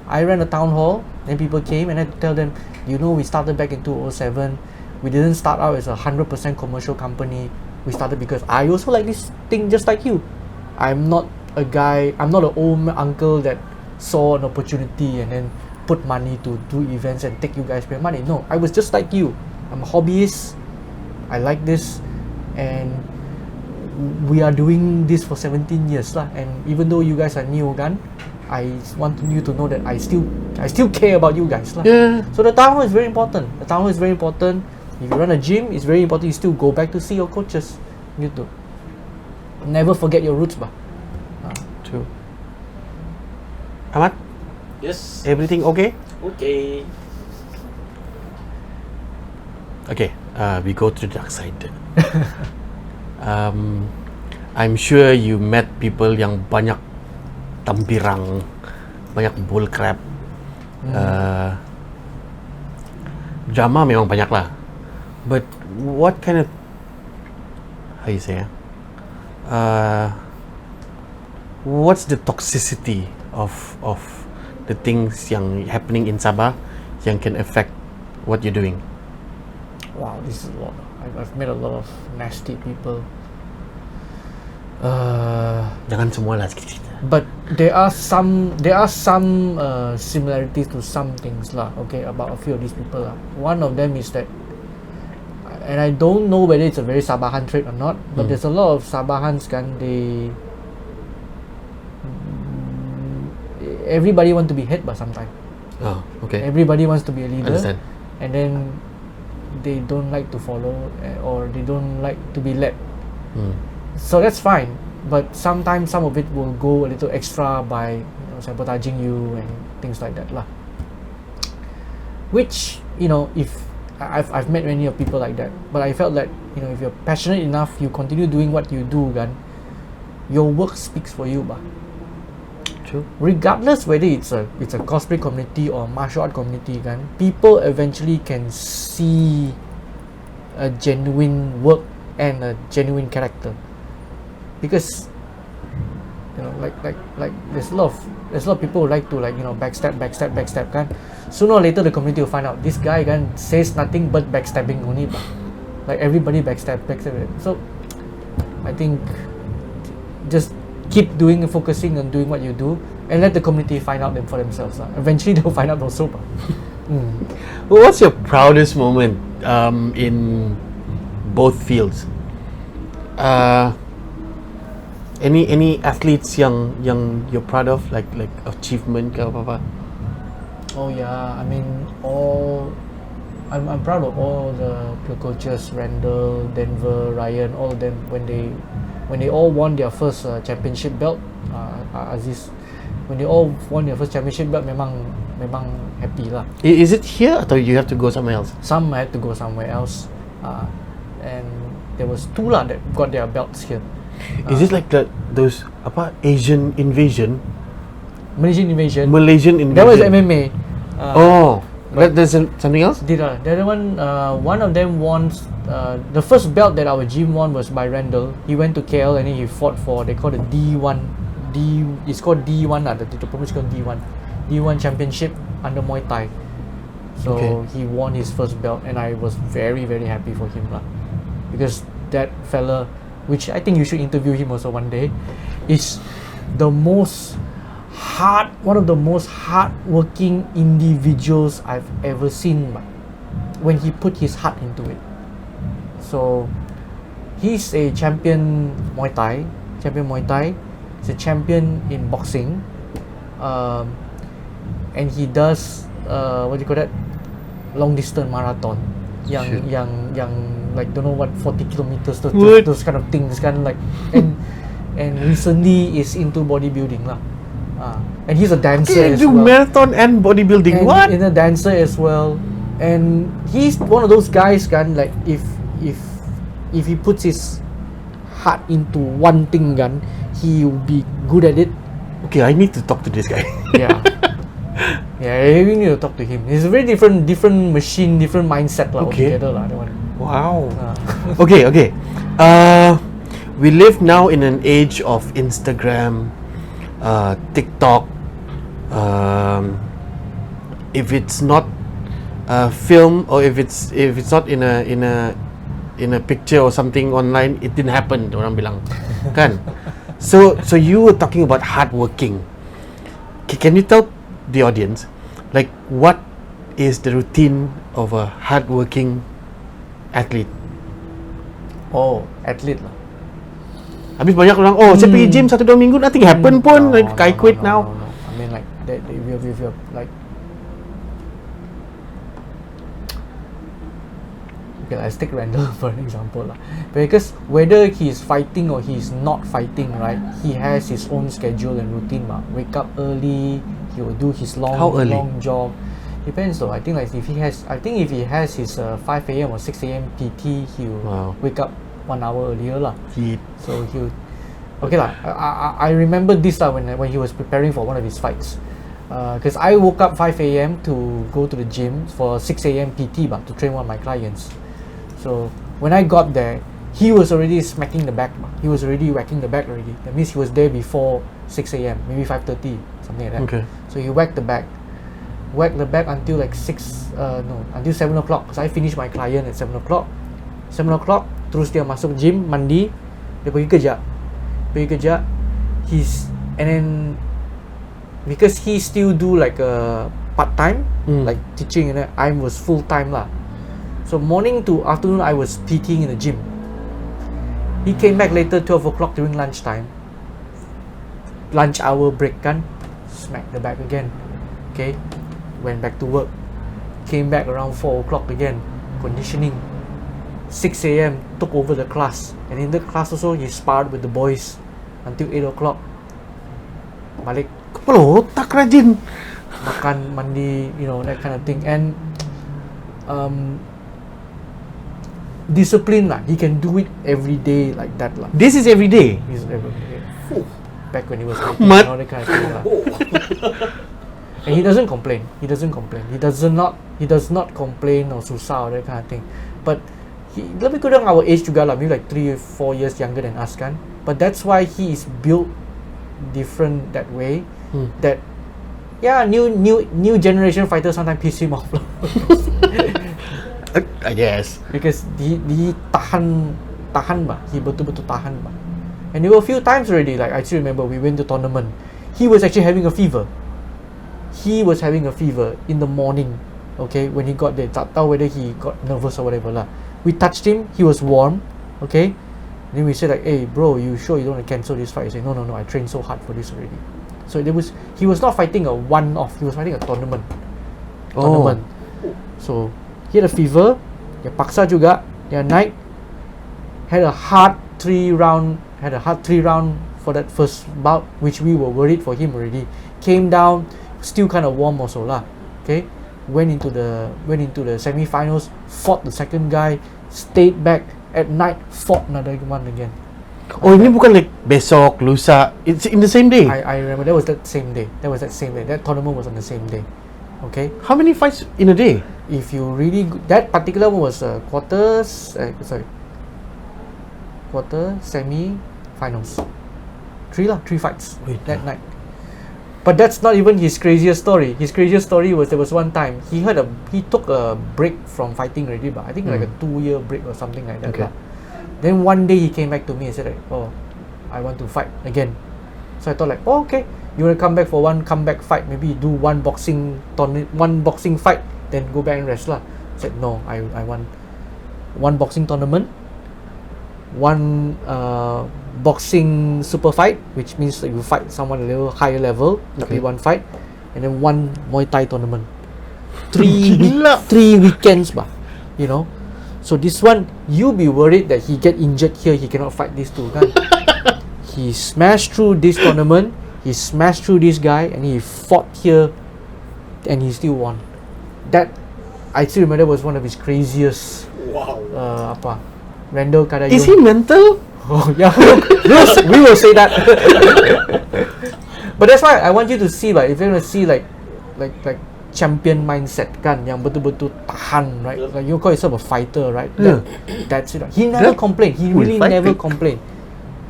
I ran a town hall, then people came and I had to tell them, you know, we started back in 2007. We didn't start out as a 100% commercial company. We started because I also like this thing just like you. I'm not an old uncle that saw an opportunity and then put money to do events and take you guys pay money. No, I was just like you. I'm a hobbyist. I like this, and we are doing this for 17 years lah. And even though you guys are new kan, I want you to know that I still care about you guys lah. Yeah. So the town hall is very important. The town hall is very important. If you run a gym, it's very important you still go back to see your coaches. Gitu. Never forget your roots bah. True. Amat, Yes. everything okay? Okay. Okay, we go to the dark side. I'm sure you met people yang banyak tampirang, banyak bull crap. Drama memang banyak lah. But what kind of, how you say, what's the toxicity of the things yang happening in Sabah yang can affect what you're doing? Wow, this is a lot. I've met a lot of nasty people. Jangan semua lah, sikit-sikit. But there are some similarities to some things lah. Okay, about a few of these people lah. One of them is that, and I don't know whether it's a very Sabahan trait or not, but there's a lot of Sabahans kan, everybody want to be head by sometime. Oh, okay. Everybody wants to be a leader. Understand. And then they don't like to follow or they don't like to be led. So that's fine, but sometimes some of it will go a little extra by sabotaging you and things like that lah. Which if I've met many of people like that, but I felt that if you're passionate enough, you continue doing what you do, your work speaks for you bah. True. regardless whether it's a cosplay community or martial art community kan, people eventually can see a genuine work and a genuine character, because you know like there's a lot of people who like to backstab kan. Sooner or later the community will find out this guy kan says nothing but backstabbing only bah. Like everybody backstab. So I think just keep doing and focusing on doing what you do and let the community find out them for themselves. Eventually they'll find out also. Well, what's your proudest moment in both fields? Any athletes yang you're proud of, like achievement ke apa? Oh yeah, I mean I'm proud of all the coaches, Randall, Denver, Ryan, all of them when they all won their first championship belt. Aziz, when they all won their first championship belt, memang happy lah. Is it here or you have to go somewhere else? Some had to go somewhere else, and there was 2 lah that got their belts here. Is it like those apa Asian invasion? Malaysian invasion. That was MMA. There's something else? The other one of them won. The first belt that our gym won was by Randall. He went to KL and then he fought for, they call it D1. It's called D1 lah. The promotion is called D1. D1 championship under Muay Thai. So he won his first belt and I was very very happy for him lah. Because that fella, which I think you should interview him also one day, is one of the most hard-working individuals I've ever seen when he put his heart into it. So he's a champion Muay Thai. He's a champion in boxing, and he does what do you call that? Long distance marathon. Yang like don't know what 40 kilometers those kind of things kan, like and recently is into bodybuilding lah. And he's a dancer as do well. marathon and bodybuilding. And What? And a dancer as well. And he's one of those guys kan, like if he puts his heart into one thing kan, he will be good at it. Okay, I need to talk to this guy. Yeah. Yeah, you need to talk to him. It's a very different machine, different mindset lah altogether lah. That one. Wow. Okay. We live now in an age of Instagram, TikTok. If it's not a film or if it's not in a picture or something online, it didn't happen. Orang bilang, kan? So you were talking about hardworking. Can you tell the audience, like, what is the routine of a hardworking athlete? Oh, athlete lah. Habis banyak orang, saya pergi gym 1-2 minggu, nothing happen pun. I quit now. No. I mean like that. If you're like, okay, let's take Randall for an example lah. Because whether he's fighting or he's not fighting, right? He has his own schedule and routine lah. Wake up early. He will do his long jog. Depends though. I think if he has his 5 a.m. or 6 a.m. PT, he will wake up 1 hour earlier lah. So he'll. Okay lah. I remember this lah when he was preparing for one of his fights. Because I woke up 5 a.m. to go to the gym for 6 a.m. PT to train one of my clients. So when I got there, he was already smacking the back. He was already whacking the back already. That means he was there before 6 a.m. maybe 5:30, something like that. Okay. So he whacked the back until like until 7 o'clock. So I finished my client at 7 o'clock. 7 o'clock, terus dia masuk gym, mandi, dia pergi kerja. And then because he still do like a part time, like teaching, and I was full time lah. So morning to afternoon I was PTing in the gym. He came back later 12 o'clock during lunchtime. Lunch hour break kan, smack the back again. Okay, went back to work. Came back around 4 o'clock again, conditioning. 6 a.m. took over the class, and in the class also he sparred with the boys until 8 o'clock. Balik, Kepala otak rajin. makan, mandi, that kind of thing. And discipline lah. He can do it every day like that lah. This is every day. He's every day. back when he was fighting Mat. and all that kind of thing lah. And he doesn't complain. He does not complain or susah or that kind of thing. But he lebih kurang our age juga lah, maybe like 3 or 4 years younger than us kan. But that's why he is built different that way. That new generation fighters sometimes piss him off. I guess. Because he tahan bah. He betul-betul tahan bah. And there were a few times already, like I still remember we went to tournament. He was actually having a fever. He was having a fever in the morning. Okay, when he got there, tak tahu whether he got nervous or whatever lah. We touched him, he was warm. Okay, then we said like, hey bro, you sure you don't want to cancel this fight? He said, no, I trained so hard for this already. So he was not fighting a one-off, he was fighting a tournament. So he had a fever, dia paksa juga, dia naik, had a hard 3 round for that first bout, which we were worried for him already. Came down, still kind of warm also lah. Okay, went into the semi-finals, fought the second guy, stayed back at night, fought another one again. Oh, ini bukan like besok, lusa. It's in the same day. I remember that was that same day. That tournament was on the same day. Okay. How many fights in a day? If you really that particular one was quarter, semi, finals. 3 fights that night. But that's not even his craziest story. His craziest story was there was one time he took a break from fighting already, but I think like a 2-year break or something like that. Okay. Then one day he came back to me and said like, oh, I want to fight again. So I thought like, oh, okay, you want to come back for one comeback fight, maybe do one boxing fight, then go back and rest lah. I said no, I want one boxing tournament, one boxing super fight, which means that you fight someone a little higher level, tapi one fight, and then one Muay Thai tournament. 3 weekends bah, you know. So this one, you be worried that he get injured here, he cannot fight these two kan. He smashed through this tournament, he smashed through this guy, and he fought here, and he still won. That I still remember was one of his craziest. Wow. Randall Kadayun. Is he mental? Oh yeah, we will say that. But that's why I want you to see like, if you want to see like champion mindset kan, yang betul-betul tahan, right? Like you call yourself a fighter, right? That's it. He never complained. He really never complained.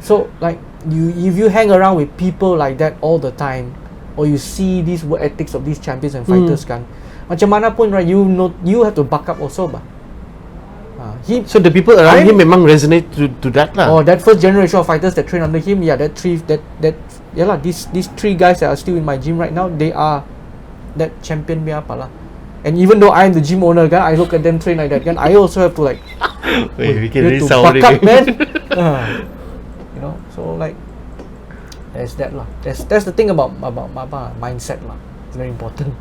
So like if you hang around with people like that all the time, or you see these work ethics of these champions and fighters kan, macam mana pun, right? You have to back up also bah. So the people around him memang resonate to that lah. Oh, that first generation of fighters that train under him, these 3 guys that are still in my gym right now, they are that champion punya apa lah. And even though I'm the gym owner kan, I look at them train like that kan, I also have to like we can you have to back up man. You know, so like there's that lah. That's the thing about mindset lah. It's very important.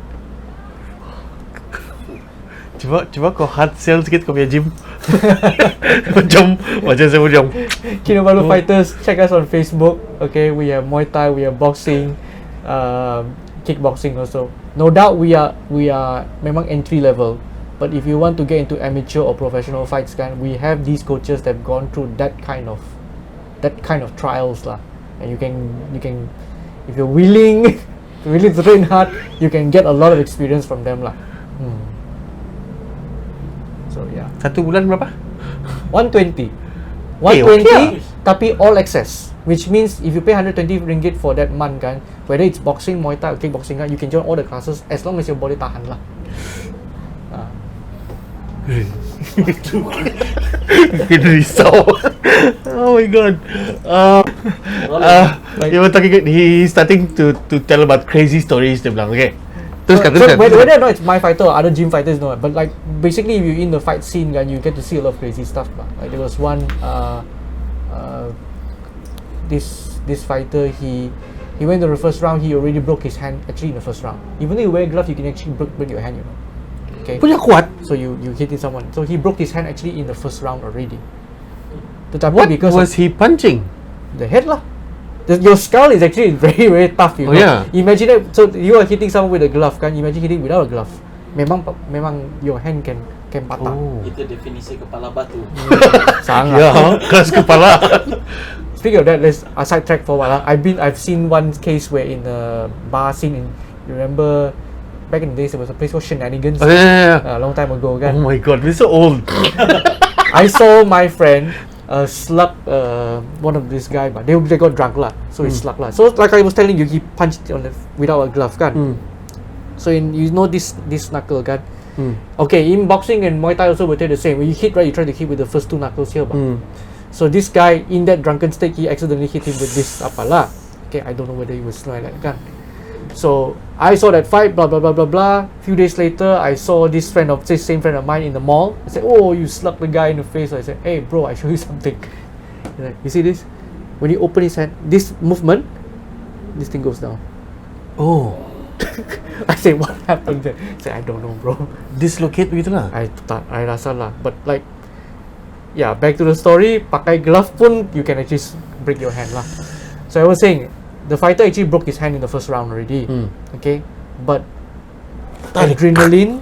Cuba kau hard sell sikit kau punya gym. macam saya macam Kinabalu Fighters, check us on Facebook. Okay, we have Muay Thai, we have boxing, kickboxing also. No doubt we are memang entry level, but if you want to get into amateur or professional fights kan, we have these coaches that have gone through that kind of trials lah, and you can if you're willing to train hard, you can get a lot of experience from them lah. So yeah. 1 bulan berapa? 120. Okay. Tapi all access, which means if you pay 120 ringgit for that month kan, whether it's boxing, Muay Thai or kickboxing kan, you can join all the classes as long as your body tahan lah. Bikin risau. Oh my god. You were talking. He's starting to tell about crazy stories. Dia bilang, okay. Teruskan. Whether or not it's my fighter or other gym fighters, no. But like basically, if you're in the fight scene, kan, you get to see a lot of crazy stuff. Like there was one, this fighter, he went to the first round. He already broke his hand actually in the first round. Even though you wear gloves, you can actually break your hand. You know. Okay. Punya kuat. So you hitting someone. So he broke his hand actually in the first round already. What was he punching? The head lah. Your skull is actually very very tough. You know. Yeah. Imagine that. So you are hitting someone with a glove, kan? Imagine hitting without a glove. Memang your hand can patah. Itu definisi kepala batu. Sangat. Ya, keras kepala. speaking of that, let's sidetrack for a while. I've seen one case where in a bar scene in, you remember back in the days there was a place called Shenanigans. Oh, yeah. A long time ago, Oh kan. my god, we're so old. I saw my friend slug one of this guy, but they got drunk lah, so he slug lah. So like I was telling you, he punched on the without a glove, kan. So you know this knuckle, kan. Okay, in boxing and Muay Thai also we do the same. When you hit, right, you try to hit with the first two knuckles here, but. So this guy in that drunken state, he accidentally hit him with this apalah. Okay, I don't know whether he was like that, kan. So I saw that fight, blah blah blah blah blah. Few days later, I saw this same friend of mine in the mall. I said, "Oh, you slugged the guy in the face." I said, "Hey, bro, I show you something." He's like, "You see this? When he open his hand, this movement, this thing goes down." Oh, I said, "What happened there?" I said, "I don't know, bro." dislocate begitu lah. I rasa lah, but like, yeah, back to the story. Pakai glove pun you can actually break your hand lah. So I was saying, the fighter actually broke his hand in the first round already. Okay, but adrenaline,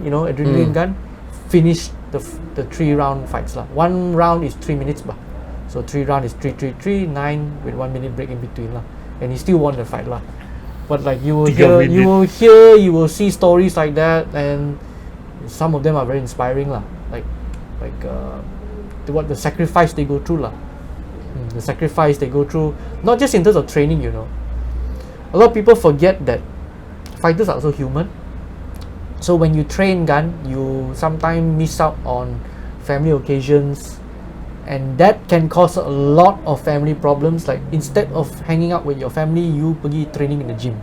you know, adrenaline gun, finished the 3-round fights lah. 1 round is 3 minutes bah. So 3 round is 3, 9 with 1 minute break in between lah. And he still won the fight lah. But like you will hear, you will see stories like that, and some of them are very inspiring lah. Like what the sacrifice they go through lah. The sacrifice they go through, not just in terms of training, you know. A lot of people forget that fighters are also human. So when you train gun, you sometimes miss out on family occasions, and that can cause a lot of family problems. Like instead of hanging out with your family, you pergi training in the gym.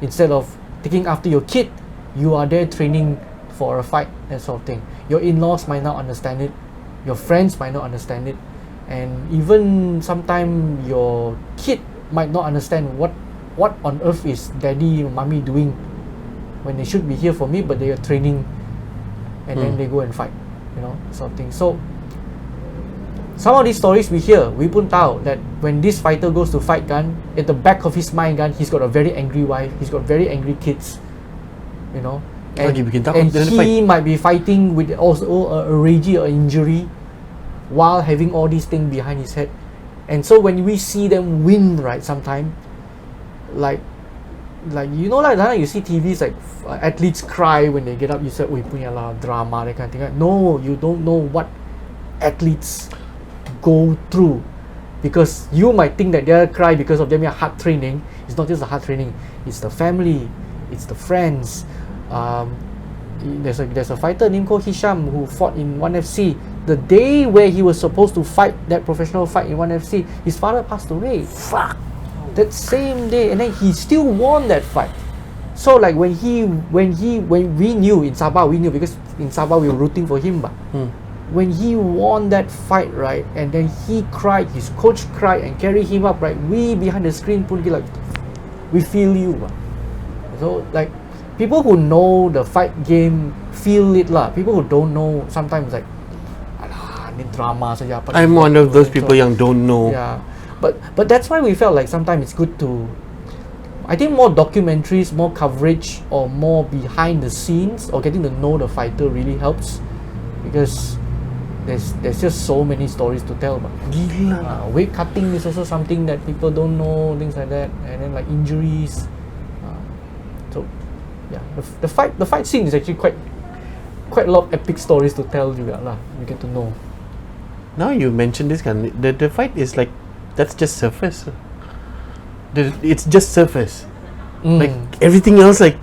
Instead of taking after your kid, you are there training for a fight, that sort of thing. Your in-laws might not understand it, your friends might not understand it, and even sometimes your kid might not understand what on earth is daddy or mommy doing when they should be here for me, but they are training, and then they go and fight, you know, sort of thing. So some of these stories we hear, we pun tahu that when this fighter goes to fight gun, at the back of his mind gun, he's got a very angry wife, he's got very angry kids, you know. And he might be fighting with also a rage or injury while having all these things behind his head. And so when we see them win, right, sometime, like you know, like you see TVs like athletes cry when they get up. You say, "Oi, punya lah drama," that kind of thing. No, you don't know what athletes go through, because you might think that they cry because of their hard training. It's not just the hard training; it's the family, it's the friends. There's a fighter named called Hisham who fought in 1FC. The day where he was supposed to fight that professional fight in 1FC, his father passed away. Fuck. That same day, and then he still won that fight. So like when we knew in Sabah, we knew because in Sabah we were rooting for him, but when he won that fight, right, and then he cried, his coach cried and carried him up, right, we behind the screen pun like, we feel you, bah. So like people who know the fight game feel it lah. People who don't know sometimes like, alah, ni drama saja. I'm one of those people yang don't know. Yeah, but that's why we felt like sometimes it's good to, I think more documentaries, more coverage, or more behind the scenes, or getting to know the fighter really helps, because there's just so many stories to tell. But weight cutting is also something that people don't know, things like that, and then like injuries. So yeah, the fight scene is actually quite a lot of epic stories to tell juga lah. You get to know. Now you mentioned this kind, the fight is like, that's just surface. It's just surface. Like everything else, like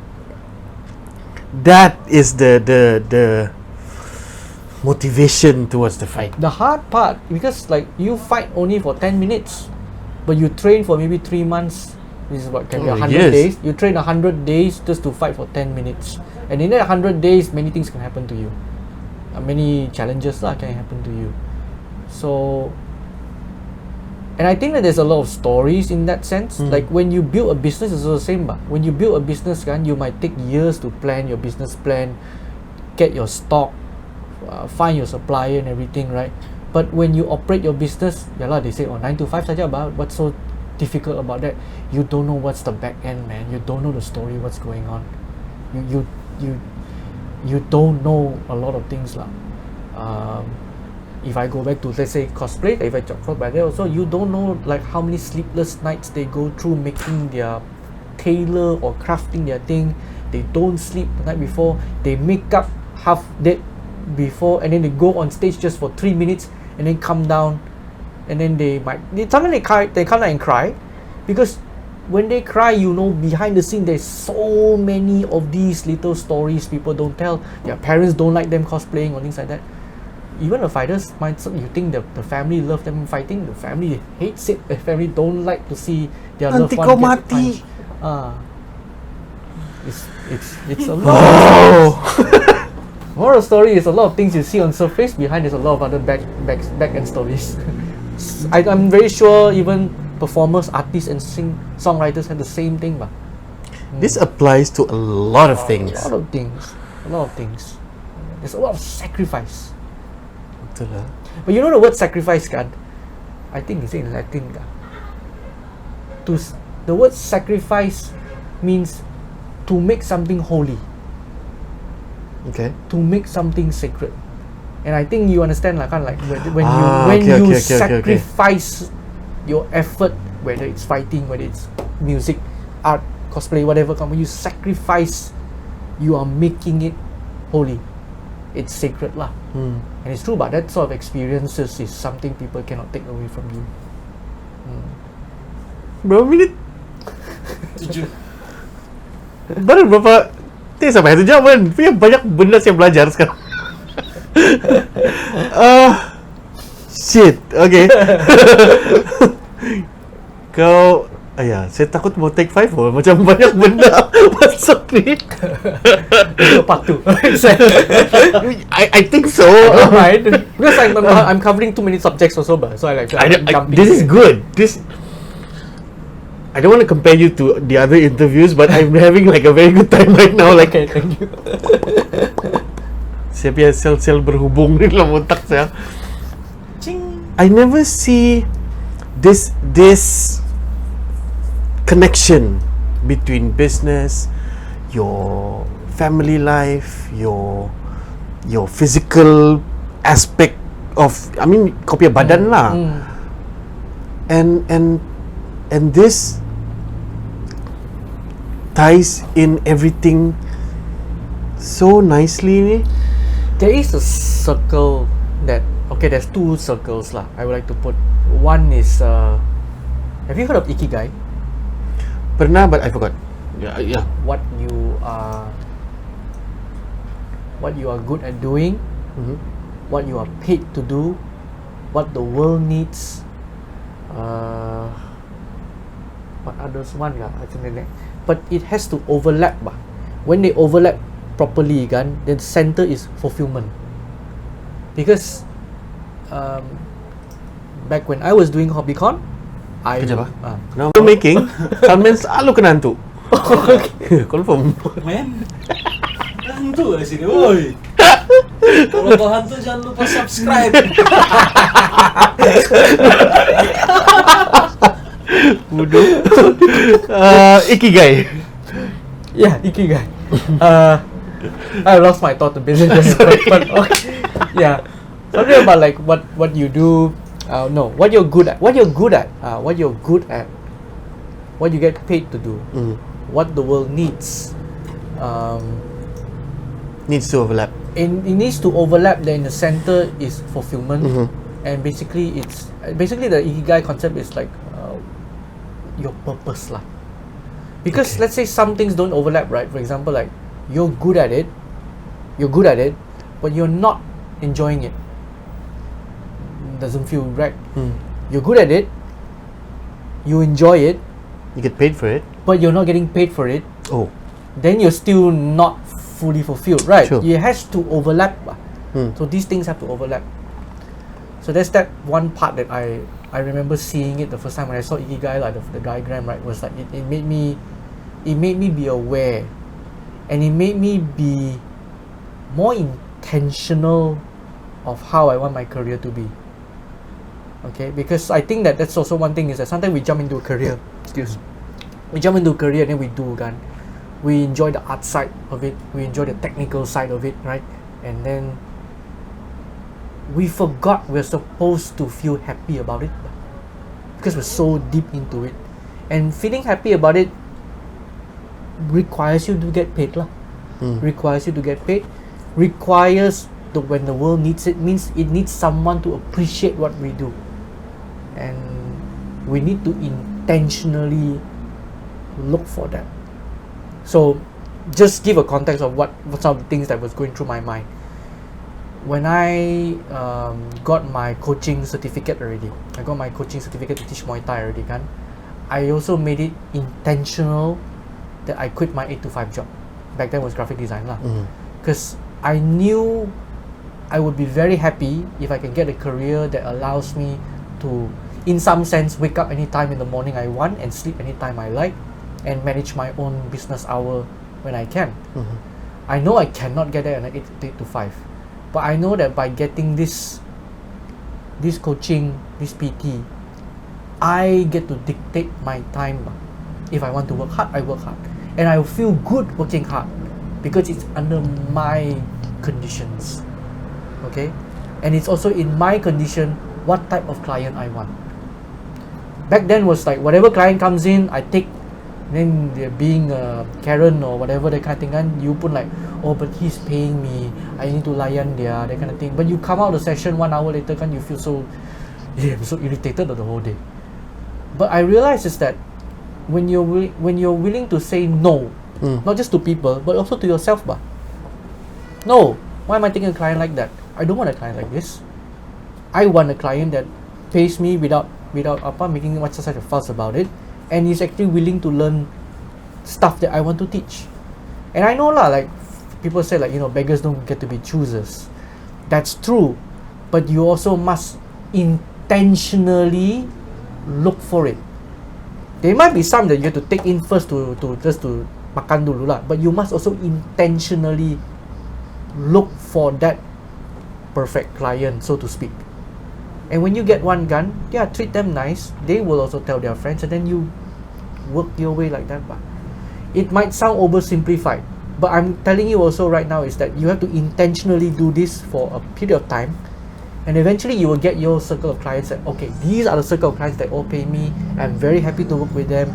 that is the motivation towards the fight. The hard part, because like you fight only for 10 minutes, but you train for maybe 3 months. This is what can be 100 days. You train 100 days just to fight for 10 minutes, and in that 100 days, many things can happen to you. Many challenges lah can happen to you. So, and I think that there's a lot of stories in that sense. Like when you build a business, it's also the same. But when you build a business, you might take years to plan your business plan, get your stock, find your supplier and everything, right? But when you operate your business, they say, 9 to 5 saja, but what's so difficult about that? You don't know what's the back end, man. You don't know the story, what's going on. You don't know a lot of things lah. if I go back to, let's say, cosplay, if I cosplay there also, you don't know like how many sleepless nights they go through making their tailor or crafting their thing. They don't sleep the night before. They make up half dead before, and then they go on stage just for 3 minutes and then come down, and then sometimes they come down and cry, because when they cry, you know, behind the scene there's so many of these little stories people don't tell. Their parents don't like them cosplaying or things like that. Even the fighters, you think the family love them fighting, the family hates it. The family don't like to see their loved one get punched. It's a lot. Moral story is a lot of things you see on surface. Behind there's a lot of other back end stories. I'm very sure even performers, artists, and songwriters have the same thing, but This applies to a lot of things. A lot of things. There's a lot of sacrifice. Betul lah. But you know the word sacrifice, kan? I think it's in Latin, kan? The word sacrifice means to make something holy, Okay. to make something sacred. And I think you understand lah, kan? Like when okay, you okay. sacrifice your effort, whether it's fighting, whether it's music, art, cosplay, whatever, when you sacrifice, you are making it holy. It's sacred lah. And it's true, but that sort of experiences is something people cannot take away from you. Berapa minit? 7. Baru berapa? Tidak sampai 1 jam kan? Punya banyak benda saya belajar sekarang. Shit. Okay. Kau, saya takut mau take 5 macam banyak benda masuk ni. Part 2. I think so. Right. Because I'm covering too many subjects also, but so I'm jumping. This is good. I don't want to compare you to the other interviews, but I'm having like a very good time right now. Like, Okay, thank you. saya punya sel-sel berhubung di dalam otak saya. I never see this connection between business, your family life, your physical aspect of, I mean, kau punya badan lah. And this ties in everything so nicely ni. There is a circle that, okay, there's 2 circles lah I would like to put. One is, have you heard of Ikigai? Pernah, but I forgot. Yeah. What you are good at doing, what you are paid to do, what the world needs. What others want lah, I think like that. But it has to overlap bah. When they overlap properly, kan, then the center is fulfillment. Because back when I was doing HobbyCon, Kejap lah. Now making, Salman selalu kena hantu. Confirm. Men, hantu lah sini, woi. Kalau kau hantu jangan lupa subscribe. Bodoh. Ikigai. Yeah, Ikigai. I lost my thought a bit. But okay. Yeah, something about like what you do. No, what you're good at. What you're good at. What you get paid to do. What the world needs. Needs to overlap. It needs to overlap. Then the center is fulfillment, and basically the Ikigai concept is like your purpose lah. Because let's say some things don't overlap, right? For example, like you're good at it, but you're not enjoying it. Doesn't feel right. You're good at it, you enjoy it, You get paid for it. but you're not getting paid for it. Oh. Then you're still not fully fulfilled, right? Sure. It has to overlap. So these things have to overlap. So that's that one part that I remember seeing it the first time when I saw Ikigai, like the diagram, right, was like it made me be aware, and it made me be more intentional of how I want my career to be. Okay, because I think that's also one thing is that sometimes we jump into a career. We jump into a career and then we do kan. We enjoy the art side of it. We enjoy the technical side of it, right? And then we forgot we're supposed to feel happy about it because we're so deep into it. And feeling happy about it requires you to get paid lah. Requires you to get paid. Requires when the world needs it, means it needs someone to appreciate what we do. And we need to intentionally look for that. So just give a context of what some of the things that was going through my mind. When I got my coaching certificate already, I got my coaching certificate to teach Muay Thai already kan. I also made it intentional that I quit my 8 to 5 job. Back then was graphic design lah. Because I knew I would be very happy if I can get a career that allows me to, in some sense, wake up anytime in the morning I want and sleep anytime I like and manage my own business hour when I can. I know I cannot get there at 8 to 5. But I know that by getting this coaching, this PT, I get to dictate my time. If I want to work hard, I work hard. And I will feel good working hard because it's under my conditions. Okay? And it's also in my condition what type of client I want. Back then was like whatever client comes in, I take. Then they're being Karen or whatever that kind of thing, and you put like, oh, but he's paying me, I need to layan dia, that kind of thing. But you come out of the session 1 hour later, can you feel so, I'm so irritated the whole day. But I realize is that when you're willing to say no, not just to people but also to yourself, no, why am I taking a client like that? I don't want a client like this. I want a client that pays me without making much such a fuss about it, and is actually willing to learn stuff that I want to teach. And I know lah, like people say like, beggars don't get to be choosers. That's true, but you also must intentionally look for it. There might be some that you have to take in first to just to makan dulu lah, but you must also intentionally look for that perfect client, so to speak. And when you get one gun, treat them nice. They will also tell their friends, and then you work your way like that. But it might sound oversimplified, but I'm telling you also right now is that you have to intentionally do this for a period of time, and eventually you will get your circle of clients that, okay, these are the circle of clients that all pay me. I'm very happy to work with them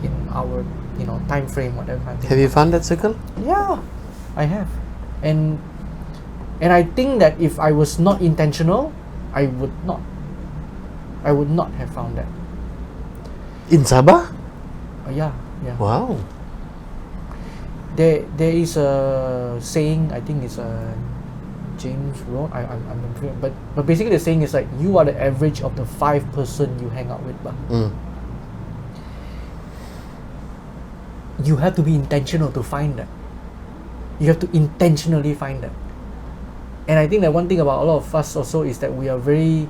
in our time frame, whatever kind of thing. Have you found that circle? Yeah, I have. And I think that if I was not intentional, I would not have found that. In Sabah? Yeah. Wow. There is a saying, I think it's James Road. I'm not sure, but basically the saying is like, you are the average of the 5 person you hang out with. You have to be intentional to find that. You have to intentionally find that. And I think that one thing about a lot of us also is that we are very,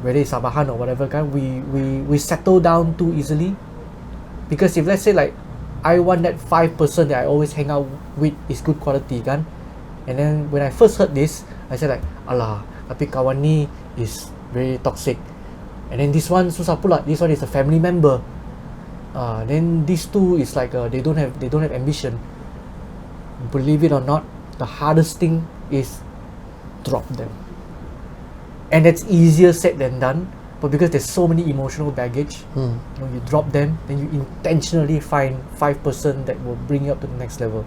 whether it's Sabahan or whatever kind, we settle down too easily. Because if let's say like, I want that 5 person that I always hang out with is good quality kan, and then when I first heard this, I said like, alah, tapi kawan ni is very toxic. And then this one susah pula, this one is a family member. Then these two is like they don't have ambition. Believe it or not, the hardest thing is drop them. And that's easier said than done, but because there's so many emotional baggage, you drop them, then you intentionally find 5 person that will bring you up to the next level.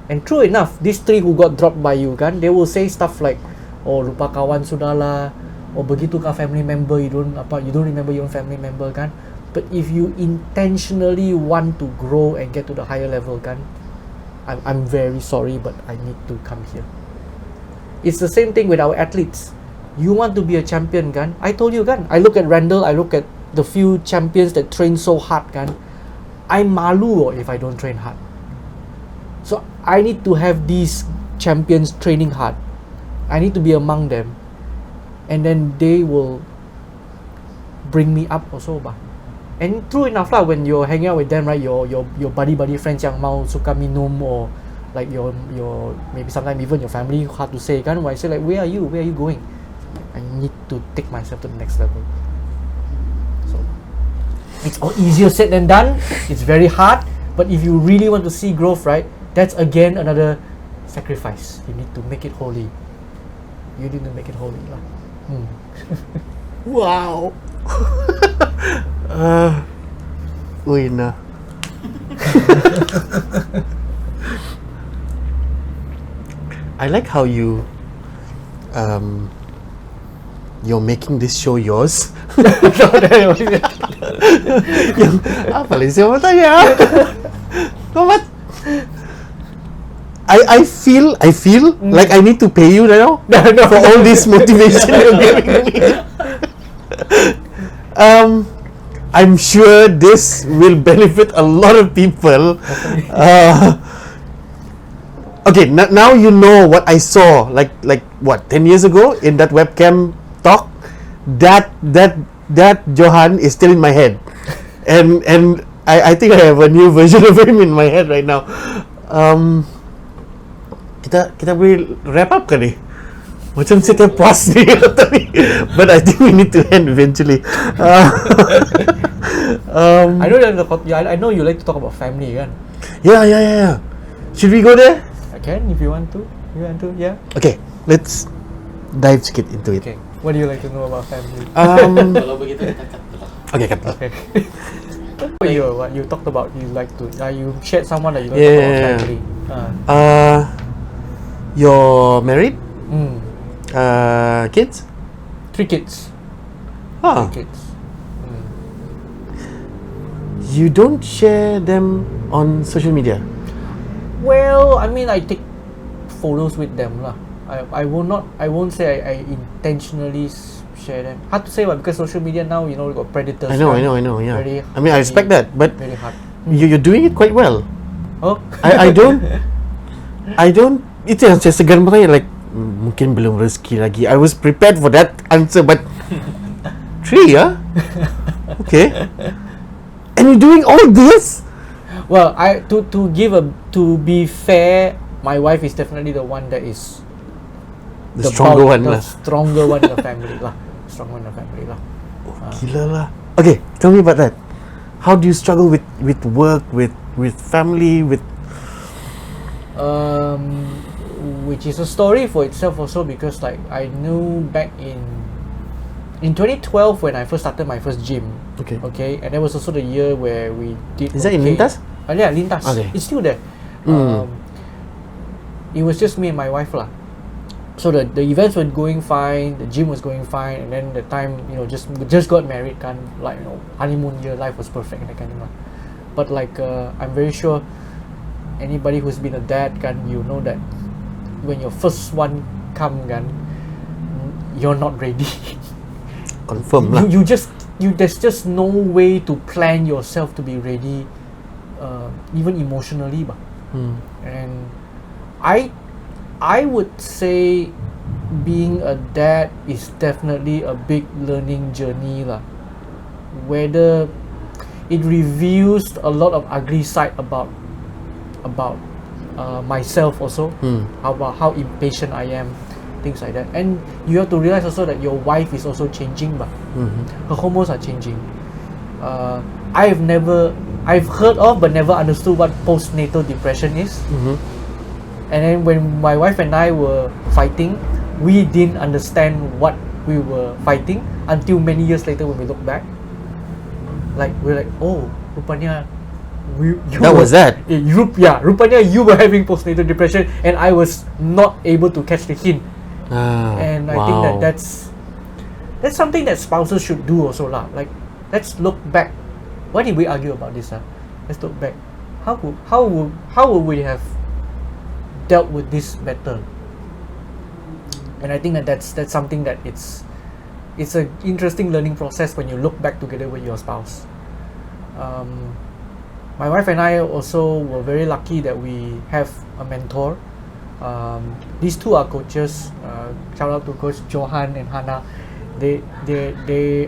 And true enough, these 3 who got dropped by you kan, they will say stuff like, oh, lupa kawan sudahlah, or begitu kah family member, you don't remember your own family member kan. But if you intentionally want to grow and get to the higher level kan, I'm very sorry, but I need to come here. It's the same thing with our athletes. You want to be a champion kan, I told you kan, I look at Randall, I look at the few champions that train so hard kan, I'm malu if I don't train hard. So I need to have these champions training hard. I need to be among them, and then they will bring me up also bah. And true enough lah, when you're hanging out with them, right, your buddy friends yang mau suka minum, or like your maybe sometimes even your family, hard to say kan, when I say like, where are you going, I need to take myself to the next level. So it's all easier said than done. It's very hard, but if you really want to see growth, right, that's again another sacrifice. You need to make it holy. you didn't make it holy lah. Wow. Uy na. I like how you're making this show yours. Yang apa lagi saya mau tanya? What? I feel like I need to pay you now for all this motivation you're giving me. I'm sure this will benefit a lot of people. Okay, now you know what I saw like what 10 years ago in that webcam talk. That Johan is still in my head, and I think I have a new version of him in my head right now. Kita boleh wrap up kan ni? Macam saya terpuas ni, but I think we need to end eventually. I know that I know you like to talk about family kan? Yeah. Should we go there? I can if you want to. Yeah. Okay, let's dive sikit into it. Okay. What do you like to know about family? Kalau begitu kita cut dulu. Okay, cut. Okay. What you talked about? You like to you shared someone that you like to talk about family. You're married? Kids? 3 kids. 3 Ah. kids. You don't share them on social media? Well, I mean, I take photos with them lah. I won't say I intentionally share them. Hard to say what, because social media now, you know, we got predators. I know. kan? Yeah. Very I mean, I respect that, but very hard. you're doing it quite well. Oh, I don't. Itu yang saya segan bertanya, like mungkin belum rezeki lagi. I was prepared for that answer, but 3, yeah? Okay. And you're doing all this? well, to be fair, my wife is definitely the one that is The stronger one the lah. stronger one in the family lah. Stronger one in the family lah. Gila lah. Okay, tell me about that. How do you struggle with work, with family, with which is a story for itself also, because like I knew back in 2012 when I first started my first gym. Okay, and that was also the year where we did. Is that in Lintas? Yeah, Lintas. Okay. It's still there. It was just me and my wife lah. So the events were going fine, the gym was going fine, and then the time, you know, just got married kan, like, you know, honeymoon year, life was perfect and that kind of. But like I'm very sure anybody who's been a dad kan, you know that when your first one come kan, you're not ready. confirm lah? There's just no way to plan yourself to be ready, even emotionally bah. And I would say being a dad is definitely a big learning journey lah. Whether it reveals a lot of ugly side about myself also, about how impatient I am, things like that. And you have to realize also that your wife is also changing bah. Her hormones are changing. I've heard of but never understood what postnatal depression is. And then when my wife and I were fighting, we didn't understand what we were fighting until many years later when we look back. Like we're like, oh, rupanya rupanya you were having postnatal depression and I was not able to catch the hint. And I think that's something that spouses should do also lah. Like, let's look back. Why did we argue about this? Let's look back. How would we have dealt with this better? And I think that's something that it's an interesting learning process when you look back together with your spouse. My wife and I also were very lucky that we have a mentor. These two are coaches. Shout out to Coach Johan and Hannah. They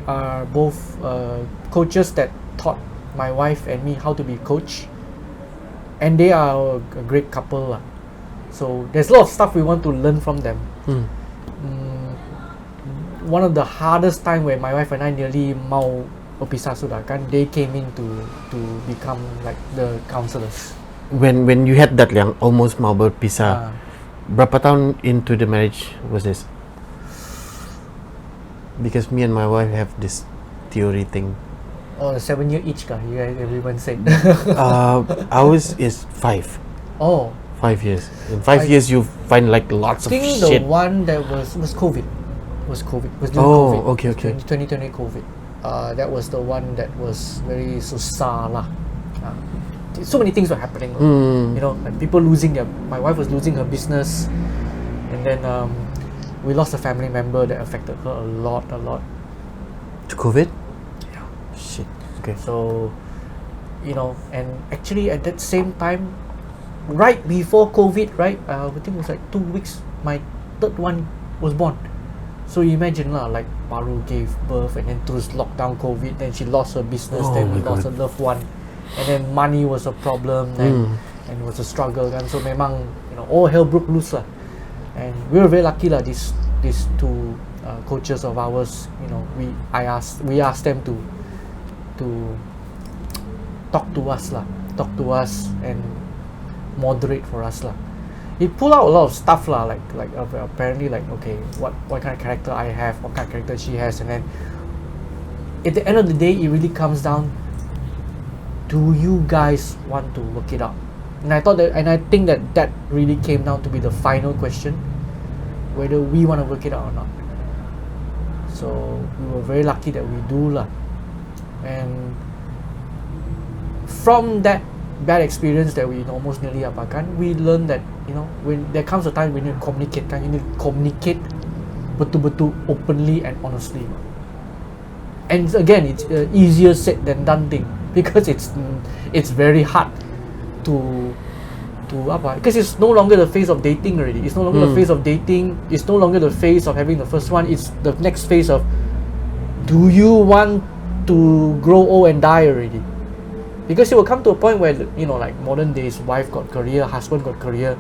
are both coaches that taught my wife and me how to be coach, and they are a great couple. So there's a lot of stuff we want to learn from them. One of the hardest time where my wife and I nearly mau berpisah sudah kan, they came in to become like the counselors. When you had that yang almost mau berpisah, berapa tahun into the marriage was this? Because me and my wife have this theory thing. Or the 7-year itch ka, you guys, everyone said. Ours is 5 Oh, 5 years. In 5 years you find like lots I of think the shit. one that was COVID. Was during Oh, COVID. okay, okay. 2020 COVID. That was the one that was very susah lah. So many things were happening. You know, like people my wife was losing her business, and then we lost a family member that affected her a lot. To COVID? Yeah. Shit. Okay. So, you know, and actually at that same time, right before COVID, right, I think it was like 2 weeks, my third one was born. So you imagine lah, like Paru gave birth and then through lockdown COVID, then she lost her business, then we lost a loved one, and then money was a problem, and it was a struggle, and so memang, you know, all hell broke loose lah. And we were very lucky lah. These two coaches of ours, you know, we asked them to talk to us and moderate for us lah. It pulled out a lot of stuff lah, like apparently like, okay, what kind of character I have, what kind of character she has, and then at the end of the day it really comes down, do you guys want to work it out? And I think that really came down to be the final question, whether we want to work it out or not. So we were very lucky that we do lah. And from that bad experience that we almost nearly apakan, we learned that, you know, when there comes a time we need to communicate, you need to communicate betul-betul openly and honestly. And again, it's easier said than done thing, because it's very hard to apa, because it's no longer the phase of dating already. It's no longer the phase of dating. It's no longer the phase of having the first one. It's the next phase of, do you want to grow old and die already? Because it will come to a point where, you know, like modern days, wife got career, husband got career,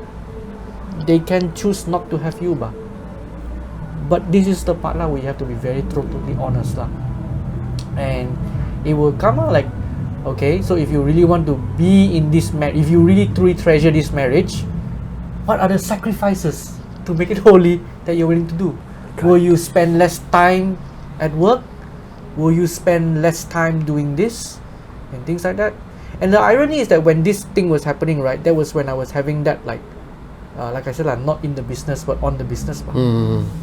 they can choose not to have you, but this is the part lah where you have to be very totally honest lah. And it will come out like, okay, so if you really want to be in this marriage, if you really truly treasure this marriage, what are the sacrifices to make it holy that you're willing to do? Will you spend less time at work? Will you spend less time doing this and things like that? And the irony is that when this thing was happening, right, that was when I was having that like I said, I'm not in the business but on the business.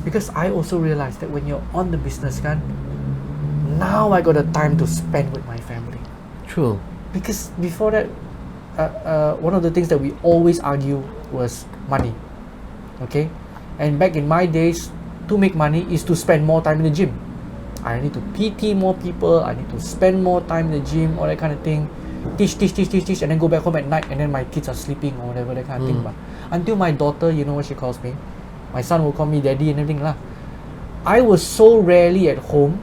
Because I also realized that when you're on the business, now I got the time to spend with my family. True. Because before that, one of the things that we always argue was money. Okay, and back in my days, to make money is to spend more time in the gym. I need to PT more people, I need to spend more time in the gym, all that kind of thing. Teach, and then go back home at night, and then my kids are sleeping or whatever, that kind of thing. But until my daughter, you know what she calls me? My son will call me daddy and everything lah. I was so rarely at home,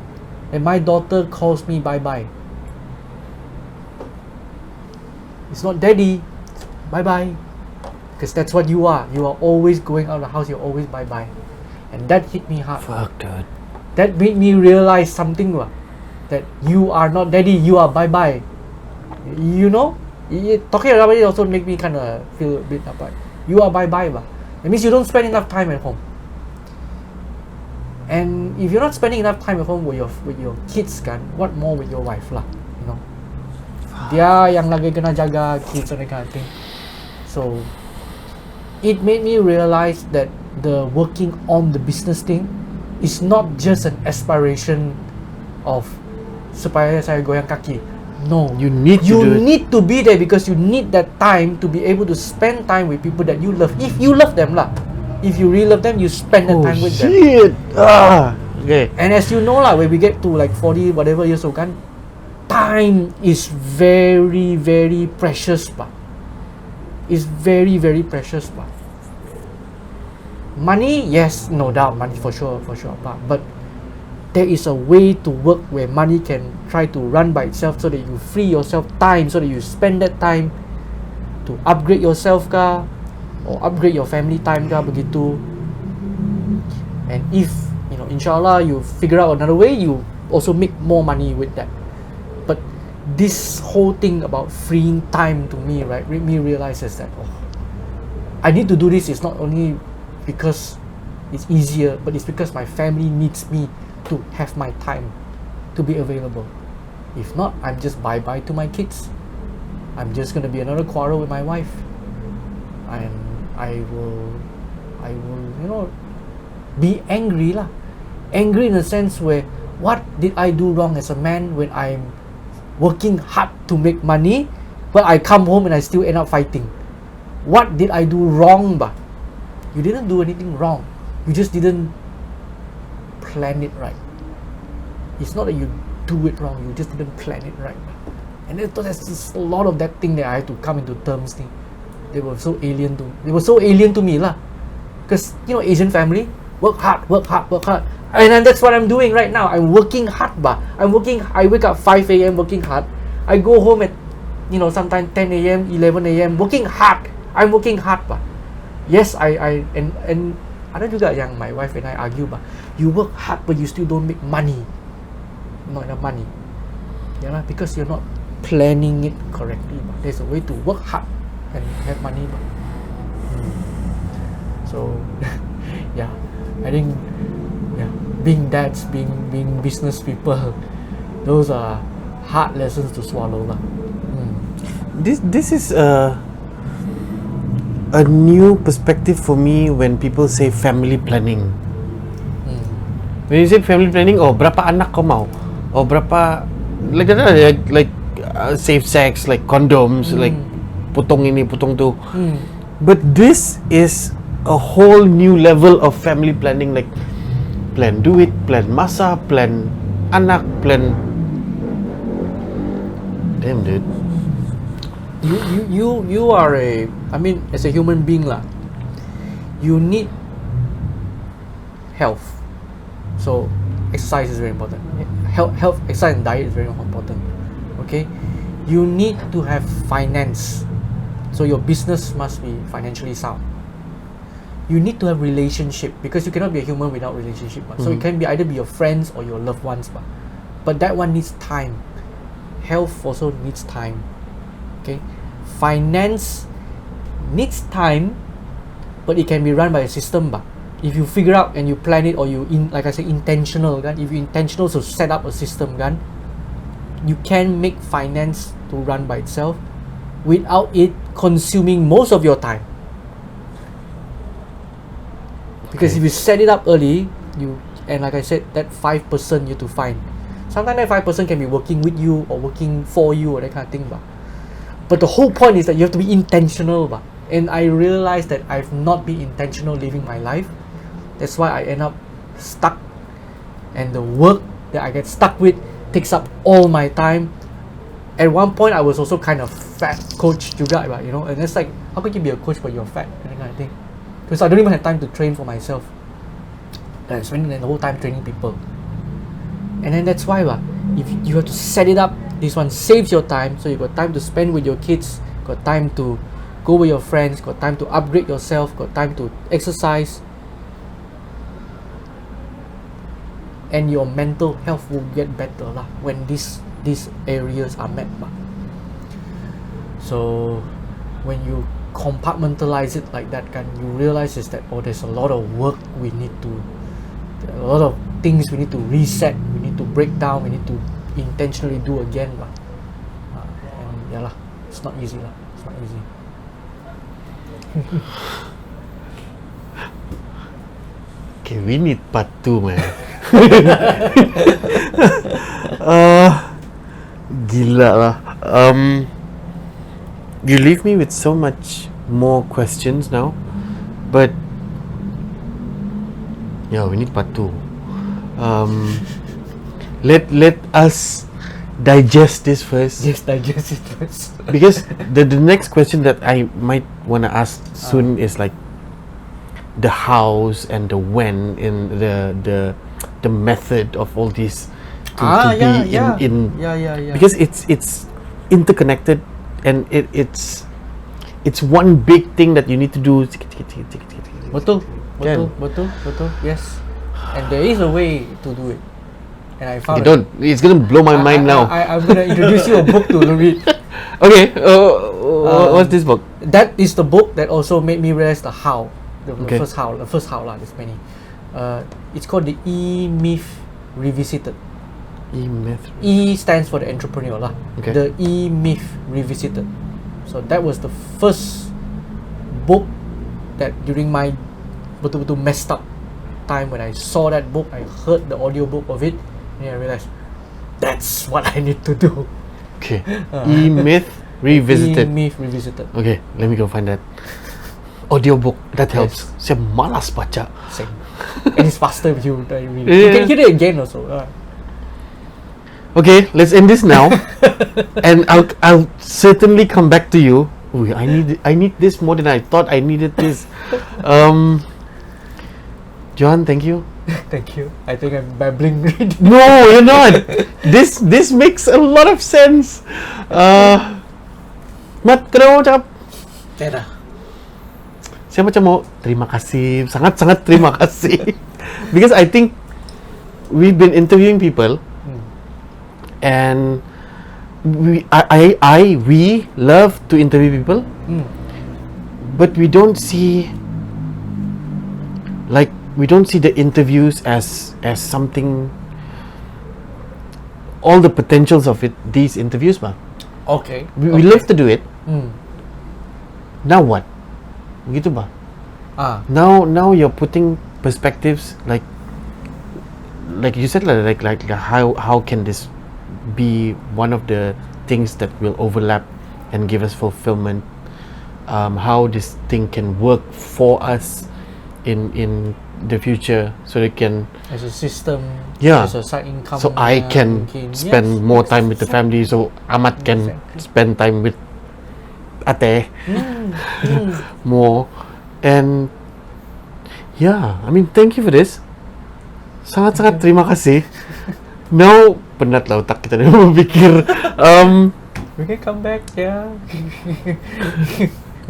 and my daughter calls me bye-bye. It's not daddy, bye-bye. Because that's what you are. You are always going out of the house, you're always bye-bye. And that hit me hard. Fuck, dude. That made me realize something, that you are not daddy, you are bye-bye. You know? Talking about it also make me kind of feel a bit apart. You are bye-bye. It means you don't spend enough time at home. And if you're not spending enough time at home with your kids, what more with your wife lah? You know? Dia yang lagi kena jaga kids and that kind of thing. So it made me realize that the working on the business thing is not just an aspiration of supaya saya goyang kaki. No, You need to do it. need to be there because you need that time to be able to spend time with people that you love. If you love them lah, if you really love them, you spend that time with them. Shit. Okay. And as you know lah, when we get to like 40 whatever years old, time is very, very precious, It's very, very precious, Money, yes, no doubt, money for sure, but there is a way to work where money can try to run by itself, so that you free yourself time, so that you spend that time to upgrade yourself or upgrade your family time begitu. And if, you know, inshallah you figure out another way, you also make more money with that. But this whole thing about freeing time to me, right, made me realize is that I need to do this. It's not only because it's easier, but it's because my family needs me to have my time to be available. If not, I'm just bye-bye to my kids. I'm just gonna be another quarrel with my wife, and I will, be angry lah. Angry in a sense where, what did I do wrong as a man when I'm working hard to make money, but I come home and I still end up fighting? What did I do wrong, bah? You didn't do anything wrong. You just didn't plan it right. It's not that you do it wrong, you just didn't plan it right. And there's just a lot of that thing that I had to come into terms with. They were so alien to me lah. Because Asian family, work hard. And then that's what I'm doing right now. I'm working hard bah. I wake up 5 a.m. working hard. I go home at sometimes 10 a.m., 11 a.m. working hard. I'm working hard bah. Yes, and ada juga yang my wife and I argue bah. You work hard but you still don't make money. Not enough money. Yeah, because you're not planning it correctly. But there's a way to work hard and have money. But. So, yeah, I think being dads, being business people, those are hard lessons to swallow lah. This is a new perspective for me when people say family planning. When you say family planning, berapa anak kau mau? Berapa like safe sex, like condoms, like potong ini, potong tu. But this is a whole new level of family planning, like plan duit, plan masa, plan anak, plan. Damn, dude. You are as a human being lah, you need health. So exercise is very important. Health, exercise and diet is very important. Okay, you need to have finance. So your business must be financially sound. You need to have relationship, because you cannot be a human without relationship. So it can be either be your friends or your loved ones. But that one needs time. Health also needs time. Okay, finance needs time, but it can be run by a system. If you figure out and you plan it, or like I say, intentional, if you intentional to set up a system, you can make finance to run by itself without it consuming most of your time. Because if you set it up early, and like I said, that 5% you have to find. Sometimes that 5% can be working with you or working for you or that kind of thing. But the whole point is that you have to be intentional. And I realized that I've not been intentional living my life. That's why I end up stuck. And the work that I get stuck with takes up all my time. At one point, I was also kind of fat coach juga, and it's like, how could you be a coach but you're fat? That kind of thing. Because I don't even have time to train for myself. I'm spending the whole time training people. And then that's why if you have to set it up, this one saves your time. So you got time to spend with your kids, got time to go with your friends, got time to upgrade yourself, got time to exercise. And your mental health will get better when these areas are met. So when you compartmentalize it like that, you realize is that there's a lot of work we need to, a lot of things we need to reset, we need to break down, we need to intentionally do again. And it's not easy It's not easy. Okay, we need part 2, man. Gila lah. You leave me with so much more questions now, but we need part 2. Let us digest this first. Yes, digest it first. Because the next question that I might want to ask soon is like the hows and the when, in the method of all these because it's interconnected, and it's one big thing that you need to do. Betul. Yes, and there is a way to do it, and I found it's gonna blow my mind now. I'm gonna introduce you a book to read. Okay, what's this book? That is the book that also made me realize the how. The first how lah. There's many. It's called the E-Myth Revisited. E-myth. E stands for the entrepreneur lah. Okay. The E-myth Revisited. So that was the first book that during my betul-betul messed up time when I saw that book, I heard the audiobook of it, and I realized that's what I need to do. Okay. E-myth Revisited. E-myth Revisited. Okay, let me go find that. Audiobook, that helps. Saya malas baca. Same. And it's faster if you read it. You Yeah. can hear it again also. Okay, let's end this now. And I'll certainly come back to you. Ooh, I need this more than I thought I needed this. Johan, thank you. Thank you. I think I'm babbling already. No, you're not. This makes a lot of sense. Mat, kenapa mau cakap? Tiada. Saya macam mau terima kasih, sangat-sangat terima kasih. Because I think we've been interviewing people, and we love to interview people, but we don't see the interviews as something, all the potentials of it, these interviews, ba. Okay. We love to do it. Now what? Begitu ba? Now you're putting perspectives like you said, like how can this be one of the things that will overlap and give us fulfillment? How this thing can work for us in the future, so it can, as a system, Yeah. as a side income. so I can mungkin. spend Yes, more yes, time with the family, so Amat can spend time with Ate more. And yeah, I mean, thank you for this. Sangat-sangat terima kasih. Now penat lah otak kita dah berfikir. We can come back, yeah.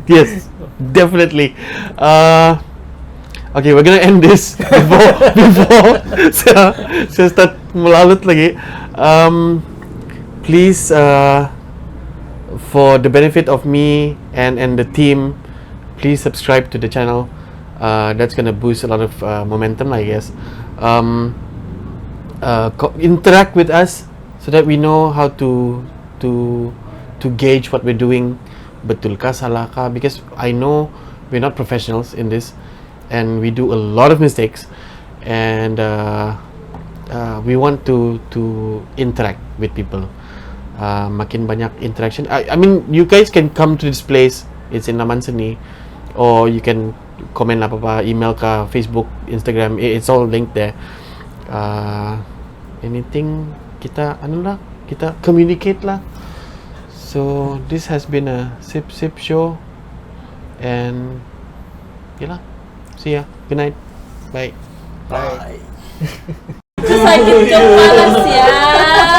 Yes, definitely. Okay, we're gonna end this before saya start melalut lagi. Please, for the benefit of me and the team, please subscribe to the channel. That's gonna boost a lot of momentum, I guess. Interact with us so that we know how to gauge what we're doing. Betul kah, salah kah? Because I know we're not professionals in this, and we do a lot of mistakes, and we want to interact with people. Makin banyak interaction. I mean, you guys can come to this place. It's in Naman Seni, or you can comment apa-apa, email ka, Facebook, Instagram. It's all linked there. Anything kita kita communicate lah. So this has been a sip show, and yalah, see ya. Good night. Bye. Bye. Sakit kepala siap.